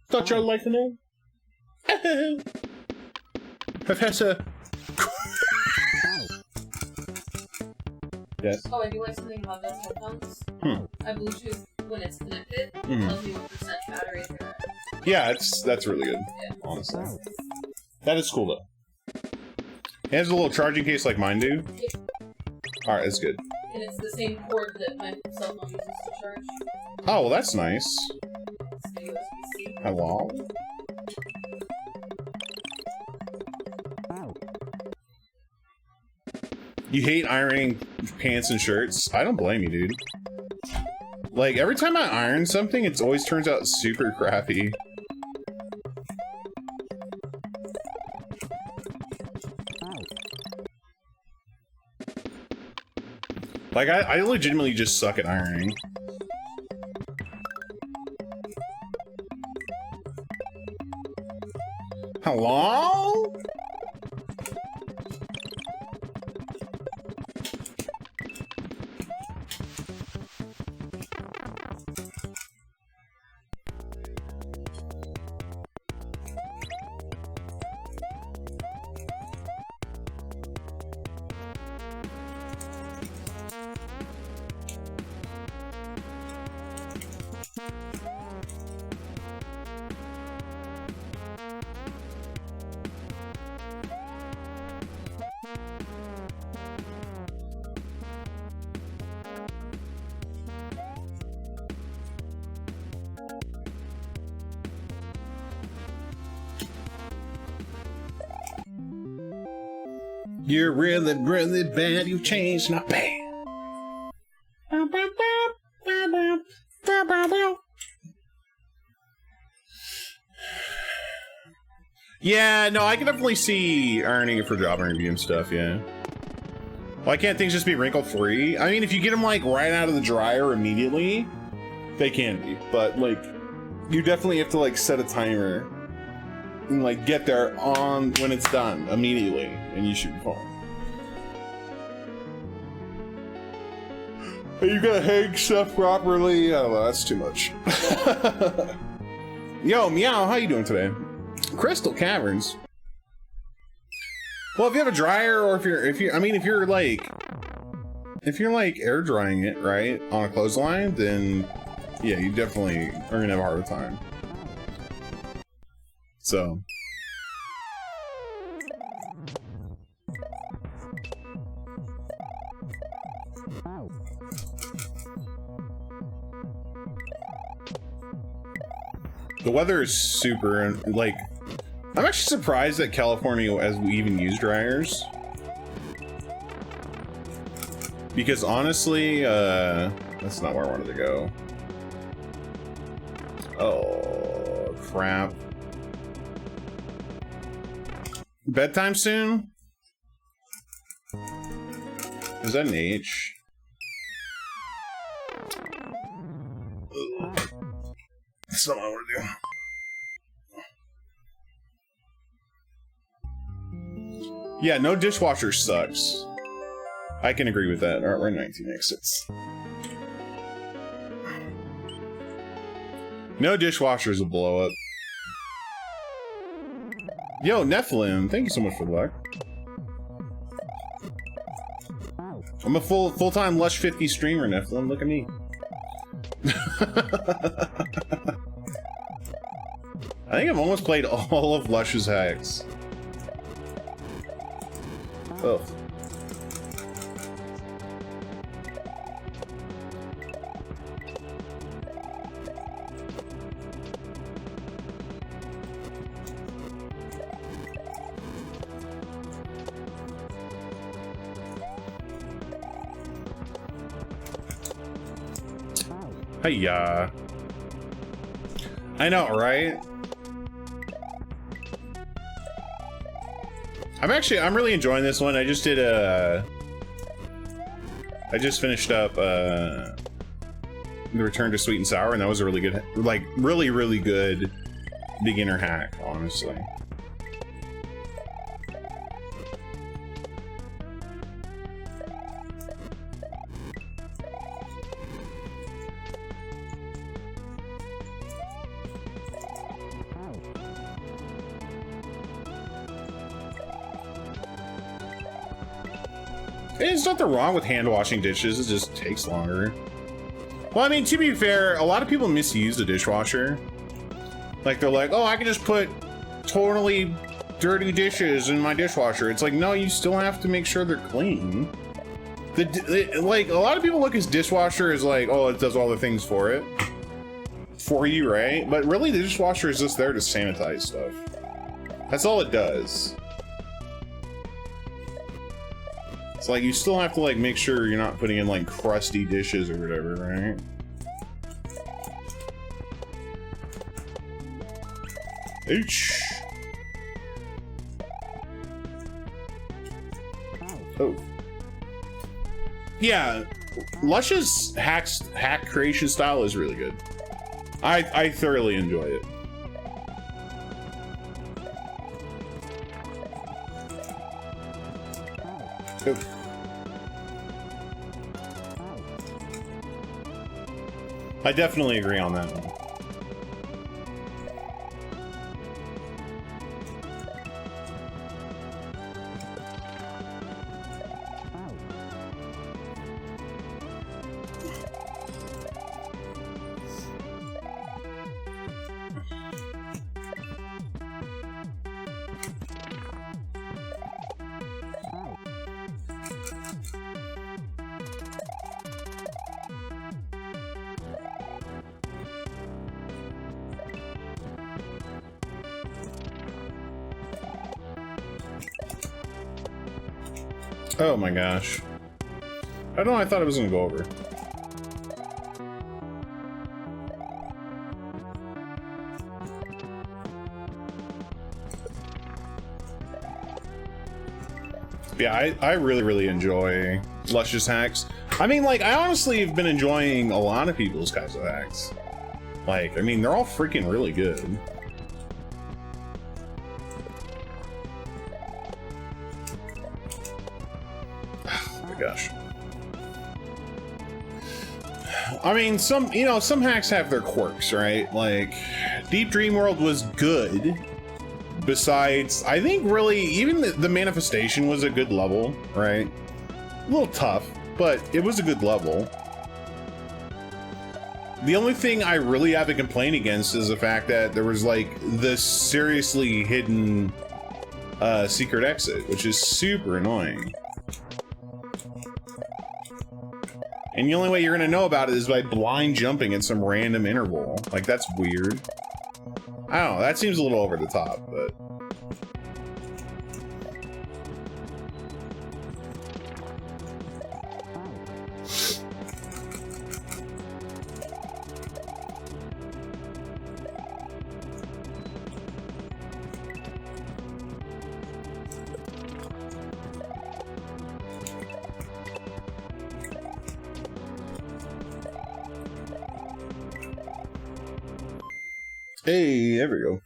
Thought y'all liked the name? Professor. Yes. Oh, I do like something about those headphones. I Bluetooth when it's connected. It tells me what percent battery they're at. Yeah, that's really good. Yeah. Honestly. That is cool though. It has a little charging case like mine do. Yeah. Alright, that's good. and it's the same cord that my cell phone uses to charge. Oh, well, that's nice. It's the USB-C. Hello? You hate ironing pants and shirts? I don't blame you, dude. Like, every time I iron something, it always turns out super crappy. Like, I legitimately just suck at ironing. Hello? You're really, really bad. You've changed, not bad. Yeah, no, I can definitely see ironing it for job interview and stuff, yeah. Why can't things just be wrinkle-free? I mean, if you get them, like, right out of the dryer immediately, they can be. But, like, you definitely have to, like, set a timer and, like, get there on when it's done immediately, and you should be fine. You gotta hang stuff properly. Oh, that's too much. Yo, Meow, how you doing today? Crystal Caverns. Well, if you have a dryer, or if you're like air drying it, right, on a clothesline, then yeah, you definitely are gonna have a harder time. So. The weather is super, like, I'm actually surprised that California as we even use dryers. Because honestly, that's not where I wanted to go. Oh, crap. Bedtime soon? Is that an H? Ugh. That's not what I want to do. Yeah, no dishwasher sucks. I can agree with that. Alright, we're in 19 exits. No dishwasher's a blow up. Yo, Nephilim, thank you so much for the luck. I'm a full-time Lush 50 streamer, Nephilim. Look at me. I think I've almost played all of Lush's hacks. Oh. Hiya. I know, right? I'm really enjoying this one. I just did I just finished up the Return to Sweet and Sour, and that was a really good, like, really good beginner hack, honestly. There's nothing wrong with hand washing dishes, it just takes longer. Well, I mean, to be fair, a lot of people misuse the dishwasher. Like, they're like, oh, I can just put totally dirty dishes in my dishwasher. It's like, no, you still have to make sure they're clean. Like, a lot of people look at dishwasher as like, oh, it does all the things for you, right? But really, the dishwasher is just there to sanitize stuff. That's all it does. It's like, you still have to, like, make sure you're not putting in, like, crusty dishes or whatever, right? Ouch. Oh. Yeah, Lush's hack creation style is really good. I thoroughly enjoy it. Oh. I definitely agree on that one. Oh my gosh. I don't know, I thought it was gonna go over. Yeah, I really enjoy Lush's hacks. I mean, like, I honestly have been enjoying a lot of people's Kaizo hacks. Like, I mean, they're all freaking really good. Gosh. I mean, some hacks have their quirks, right? Like, Deep Dream World was good. Besides, I think really, even the manifestation was a good level, right? A little tough, but it was a good level. The only thing I really have to complain against is the fact that there was, like, this seriously hidden secret exit, which is super annoying. And the only way you're gonna know about it is by blind jumping at some random interval. Like, that's weird. I don't know, that seems a little over the top, but... Hey, there we go.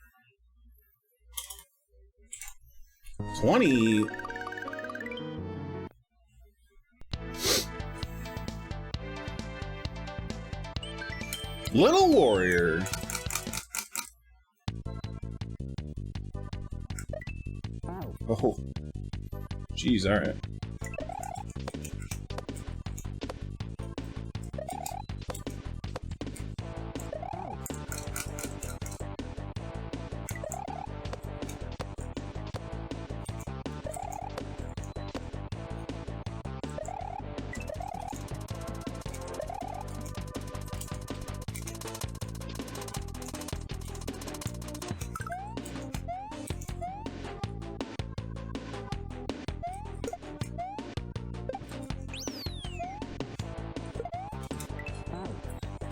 20. Little Warrior. Oh. Jeez, all right.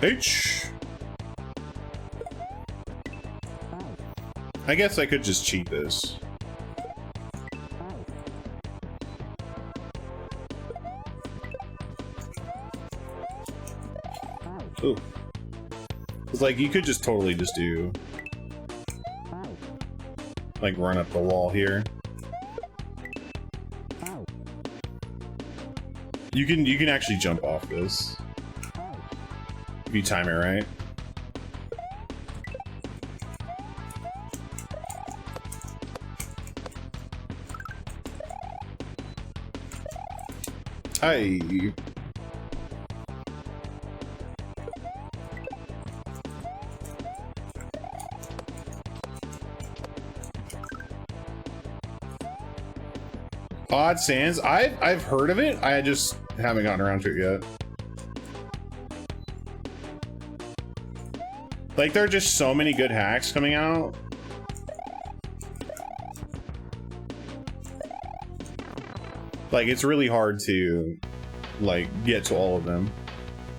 H. I guess I could just cheat this. Ooh. It's like you could just totally just do like run up the wall here. You can actually jump off this. If you time it right. Hi. Odd Sands. I've heard of it. I just haven't gotten around to it yet. Like, there are just so many good hacks coming out. Like, it's really hard to, like, get to all of them.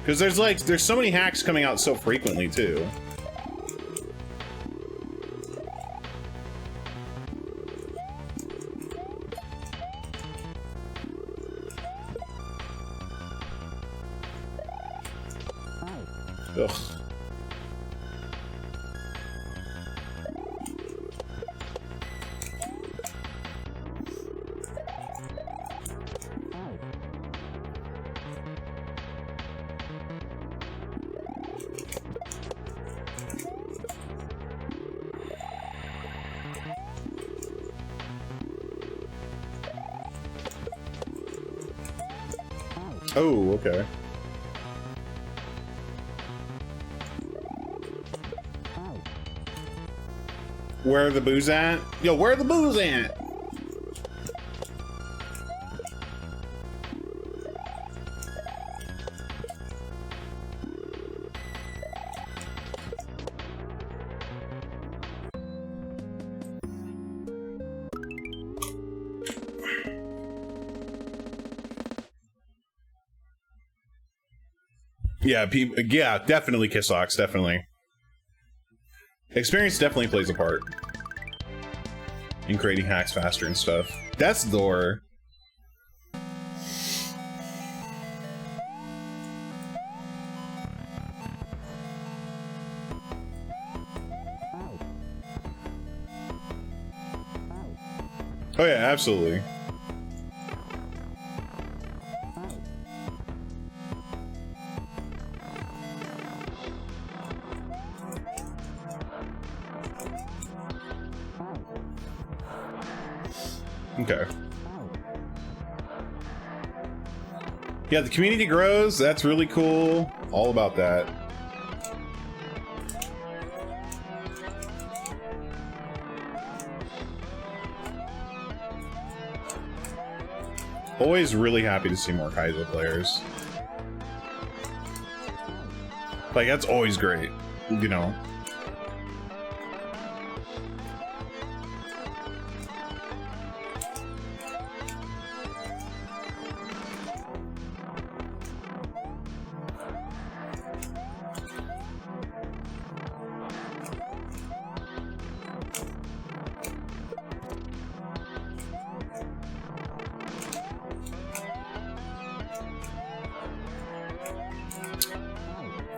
Because there's so many hacks coming out so frequently, too. Ugh. Oh, okay. Where are the booze at? Yo, where are the booze at? Yeah, yeah, definitely Kissox, definitely. Experience definitely plays a part in creating hacks faster and stuff. That's Door. Oh yeah, absolutely. Okay. Yeah, the community grows. That's really cool. All about that. Always really happy to see more Kaizo players. Like, that's always great, you know.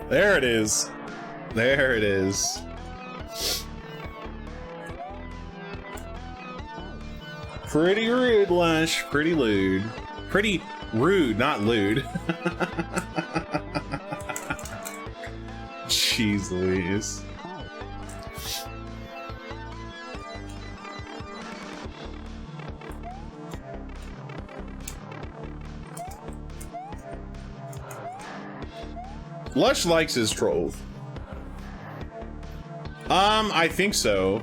There it is. There it is. Pretty rude, Lush. Pretty lewd. Pretty rude, not lewd. Jeez Louise. Lush likes his trolls. I think so.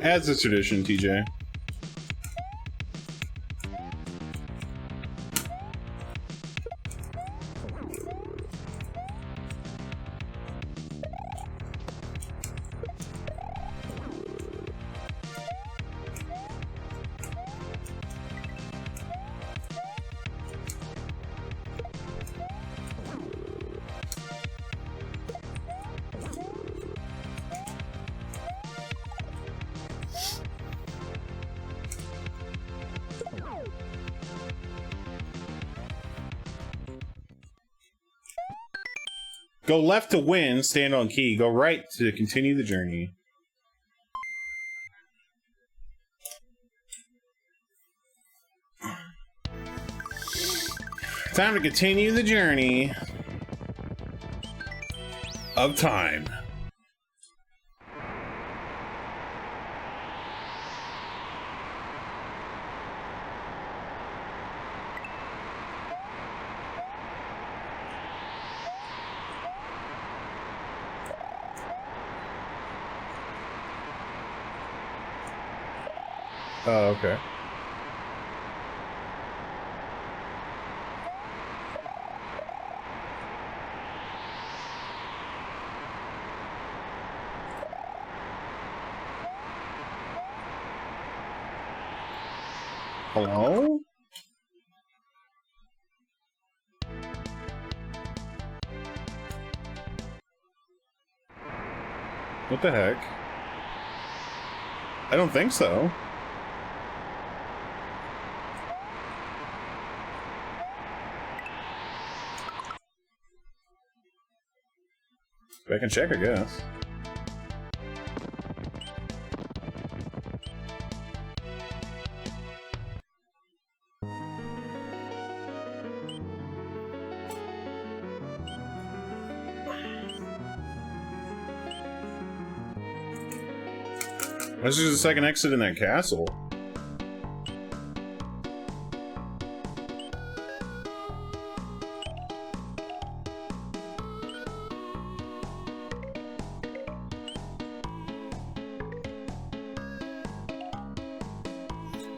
As a tradition, TJ. Go left to win, stand on key. Go right to continue the journey. Time to continue the journey of time. Oh, okay. Hello? What the heck? I don't think so. I can check, I guess. This is the second exit in that castle.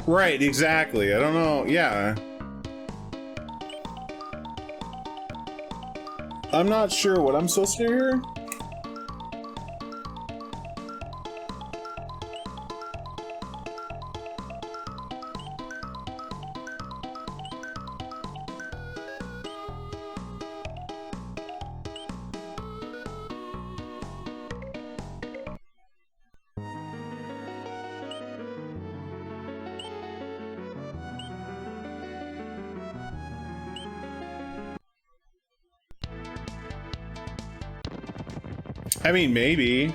Right, exactly. I don't know. Yeah. I'm not sure what I'm supposed to do here. I mean, maybe.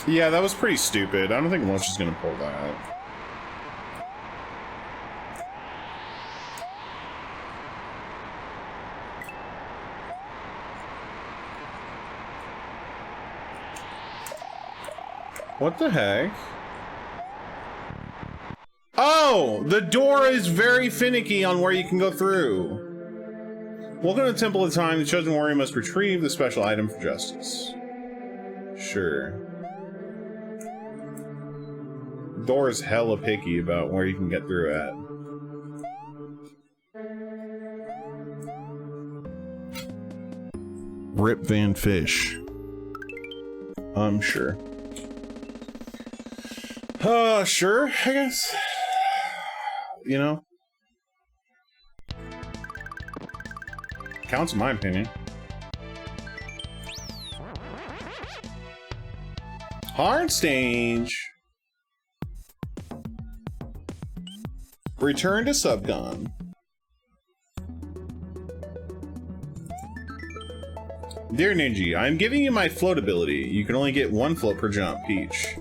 Yeah, that was pretty stupid. I don't think Lunch is gonna pull that. What the heck? Oh! The door is very finicky on where you can go through. Welcome to the Temple of Time. The chosen warrior must retrieve the special item for justice. Sure. The door is hella picky about where you can get through at. Rip Van Fish. I'm sure. Sure, I guess. You know? Counts in my opinion. Hard stage. Return to Subcon. Dear Ninji, I'm giving you my float ability. You can only get one float per jump, Peach.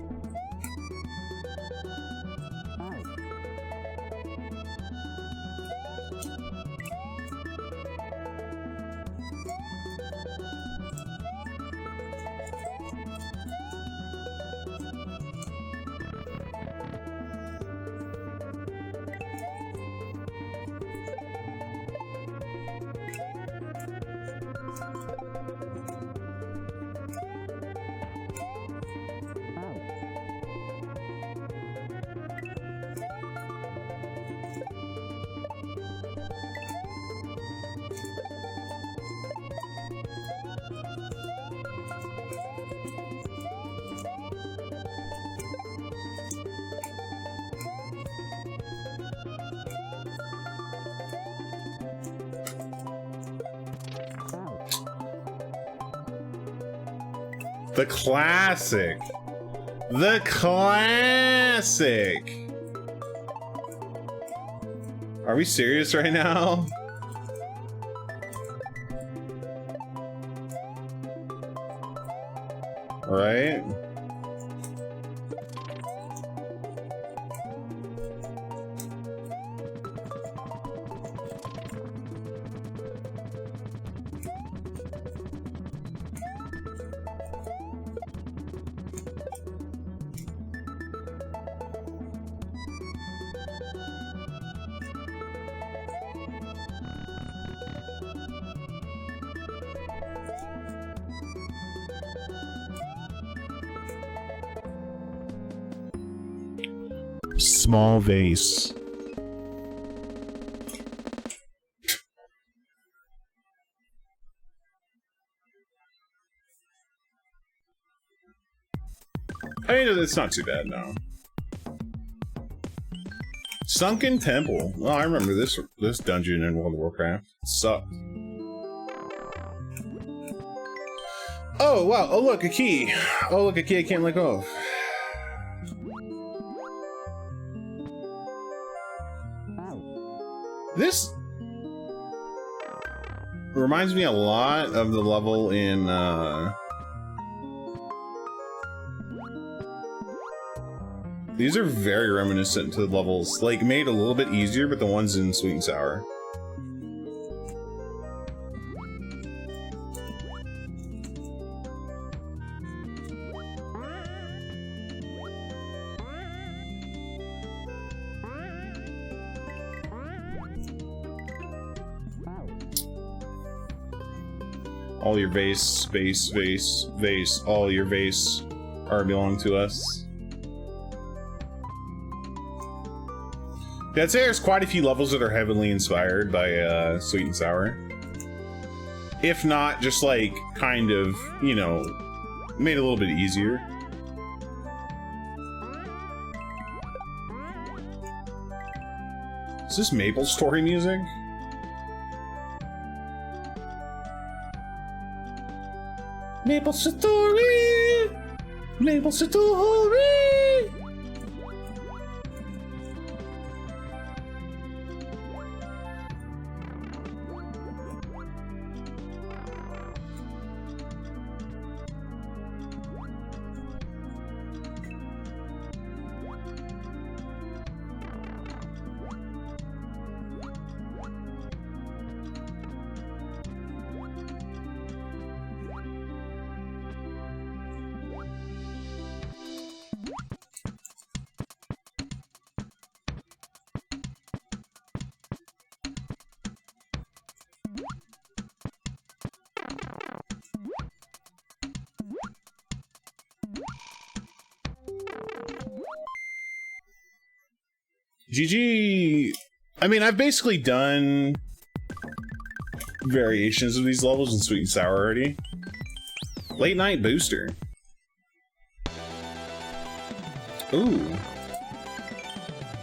The classic. The classic. Are we serious right now? Right? Small vase. I mean, it's not too bad, no. Sunken Temple. Oh, I remember this dungeon in World of Warcraft. It sucked. Oh, wow. Oh, look, a key. Oh, look, a key I can't let go of. This reminds me a lot of the level in, these are very reminiscent to the levels, like, made a little bit easier, but the ones in Sweet and Sour. All your vase, all your vase are belong to us. I'd say there's quite a few levels that are heavily inspired by Sweet and Sour. If not, just like, kind of, you know, made a little bit easier. Is this Maple Story music? Maple Story! Maple Story! GG. I mean, I've basically done variations of these levels in Sweet and Sour already. Late Night Booster. Ooh.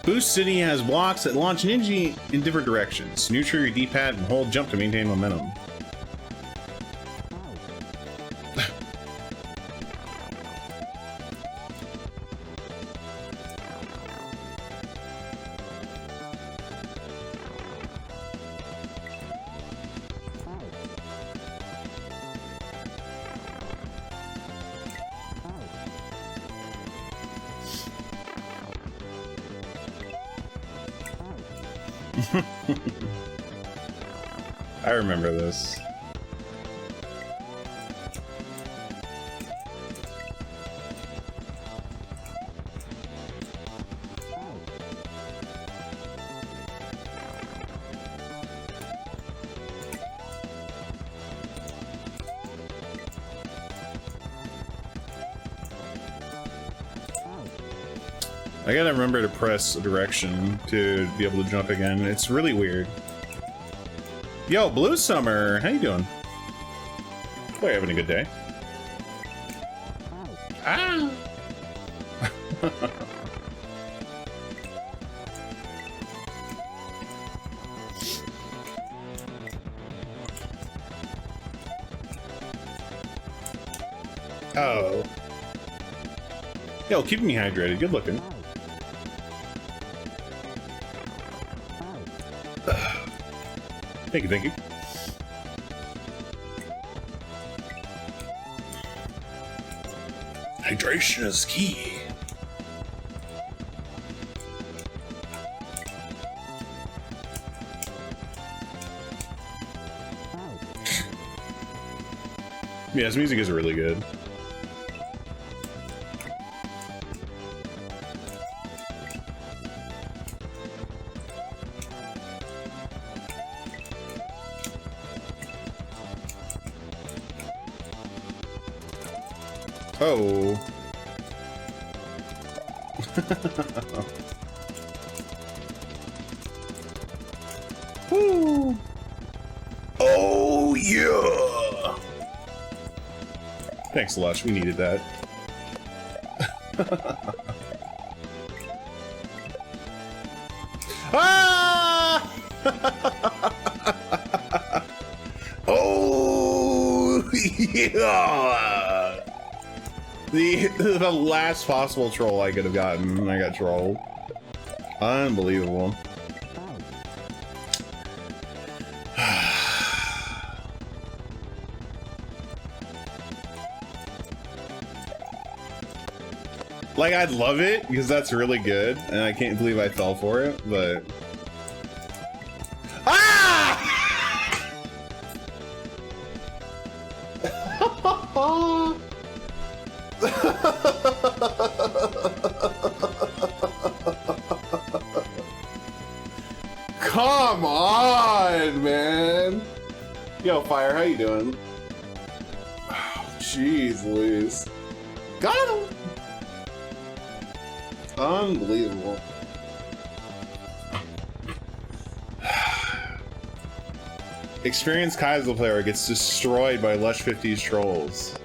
Boost City has blocks that launch Ninja in different directions. Neutral your D-pad and hold jump to maintain momentum. I remember this. I gotta remember to press a direction to be able to jump again. It's really weird. Yo, Blue Summer, how you doing? Hope you're having a good day. Ah! Oh. Yo, keep me hydrated. Good looking. Thank you, thank you. Hydration is key. Yeah, his music is really good. Oh. Woo. Oh, yeah. Thanks, Lush. We needed that. Ah! Oh, yeah. The last possible troll I could have gotten, I got trolled. Unbelievable. Like, I'd love it because that's really good, and I can't believe I fell for it, but ah! Come on, man. Yo, Fire, how you doing? Oh, jeez, Louise. Got him. Unbelievable. Experienced Kaizo player gets destroyed by Lush 50's trolls.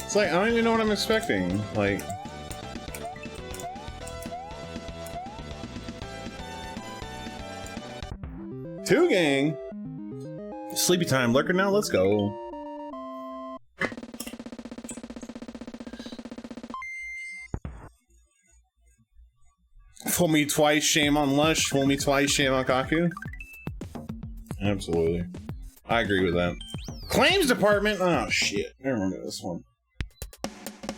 It's like, I don't even know what I'm expecting. Like... Two gang! Sleepy time, lurker now, let's go. Fool me twice, shame on Lush. Fool me twice, shame on Kaku. Absolutely. I agree with that. Claims department? Oh shit. I remember this one.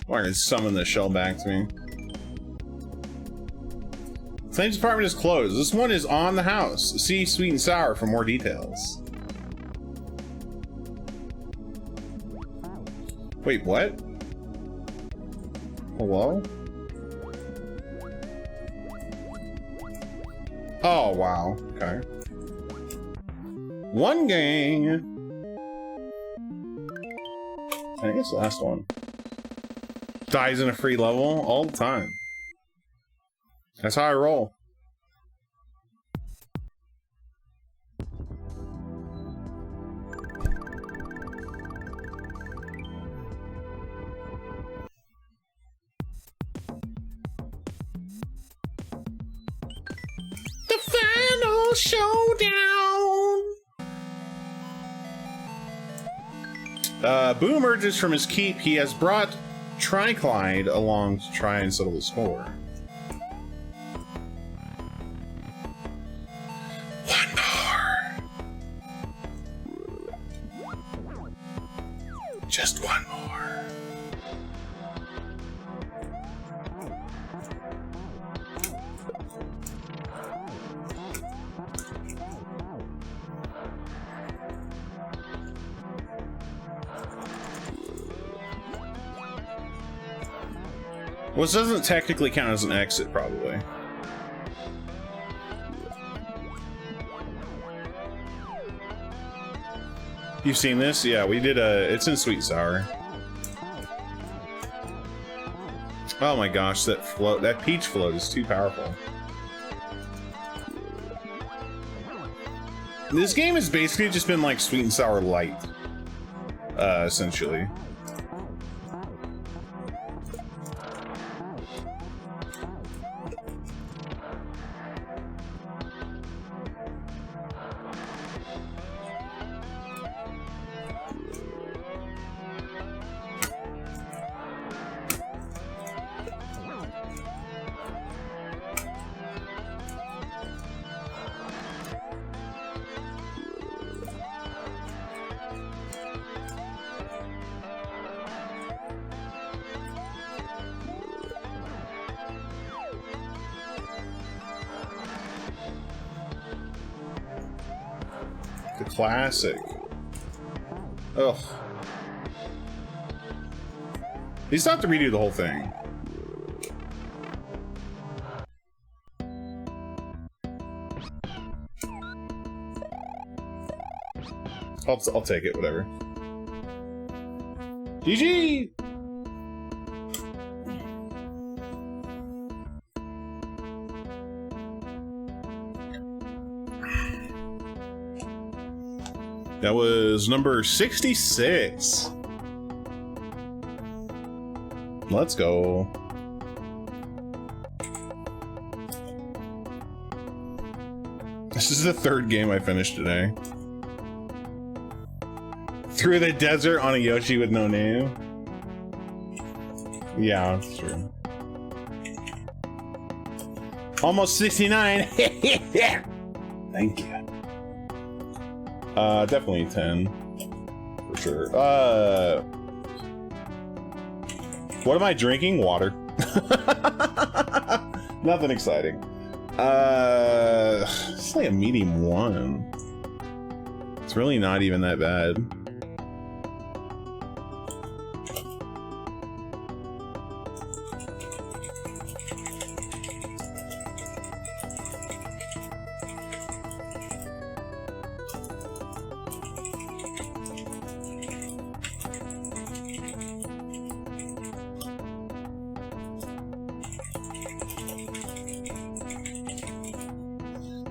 Why did summon the shell back to me? Claims department is closed. This one is on the house. See Sweet and Sour for more details. Wait, what? Hello? Oh, wow. Okay. One gang. I guess the last one. Dies in a free level all the time. That's how I roll. The final showdown! Boo emerges from his keep. He has brought Triclyde along to try and settle the score. One more. Just one more. Well, this doesn't technically count as an exit, probably. You've seen this? Yeah, we did it's in Sweet Sour. Oh my gosh, that float, that peach float is too powerful. This game has basically just been like Sweet and Sour Light, essentially. classic. Ugh. You still have to redo the whole thing. I'll take it, whatever. GG! That was number 66. Let's go. This is the third game I finished today. Through the desert on a Yoshi with no name. Yeah, that's true. Almost 69. Thank you. Definitely 10. For sure. What am I drinking? Water. Nothing exciting. It's like a medium 1. It's really not even that bad.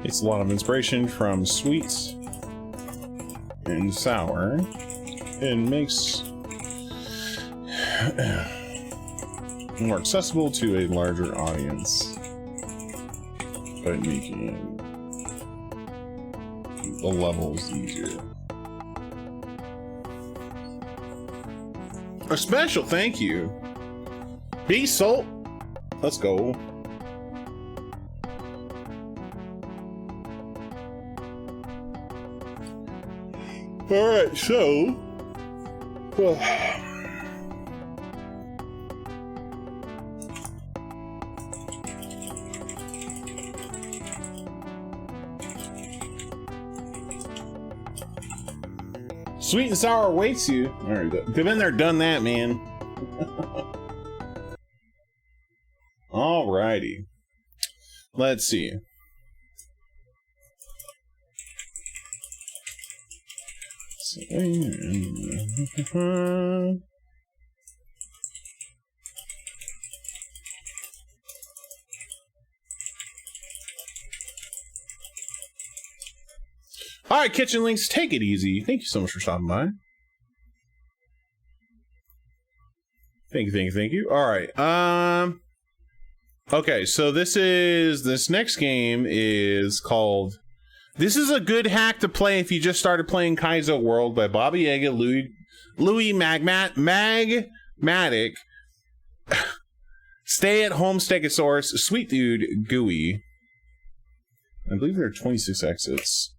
It's a lot of inspiration from sweet and sour, and makes more accessible to a larger audience by making the levels easier. A special thank you, Be Salt. Let's go. Alright, so... Sweet and sour awaits you. Alright, they've been there, done that, man. Alrighty. Let's see. Alright, Kitchen Links, take it easy. Thank you so much for stopping by. Thank you. Alright, okay, so this next game is called... This is a good hack to play if you just started playing Kaizo World by Baba Yaga, Louis Magmatic, Stay at Home Stegosaurus, Sweet Dude, Gooey. I believe there are 26 exits.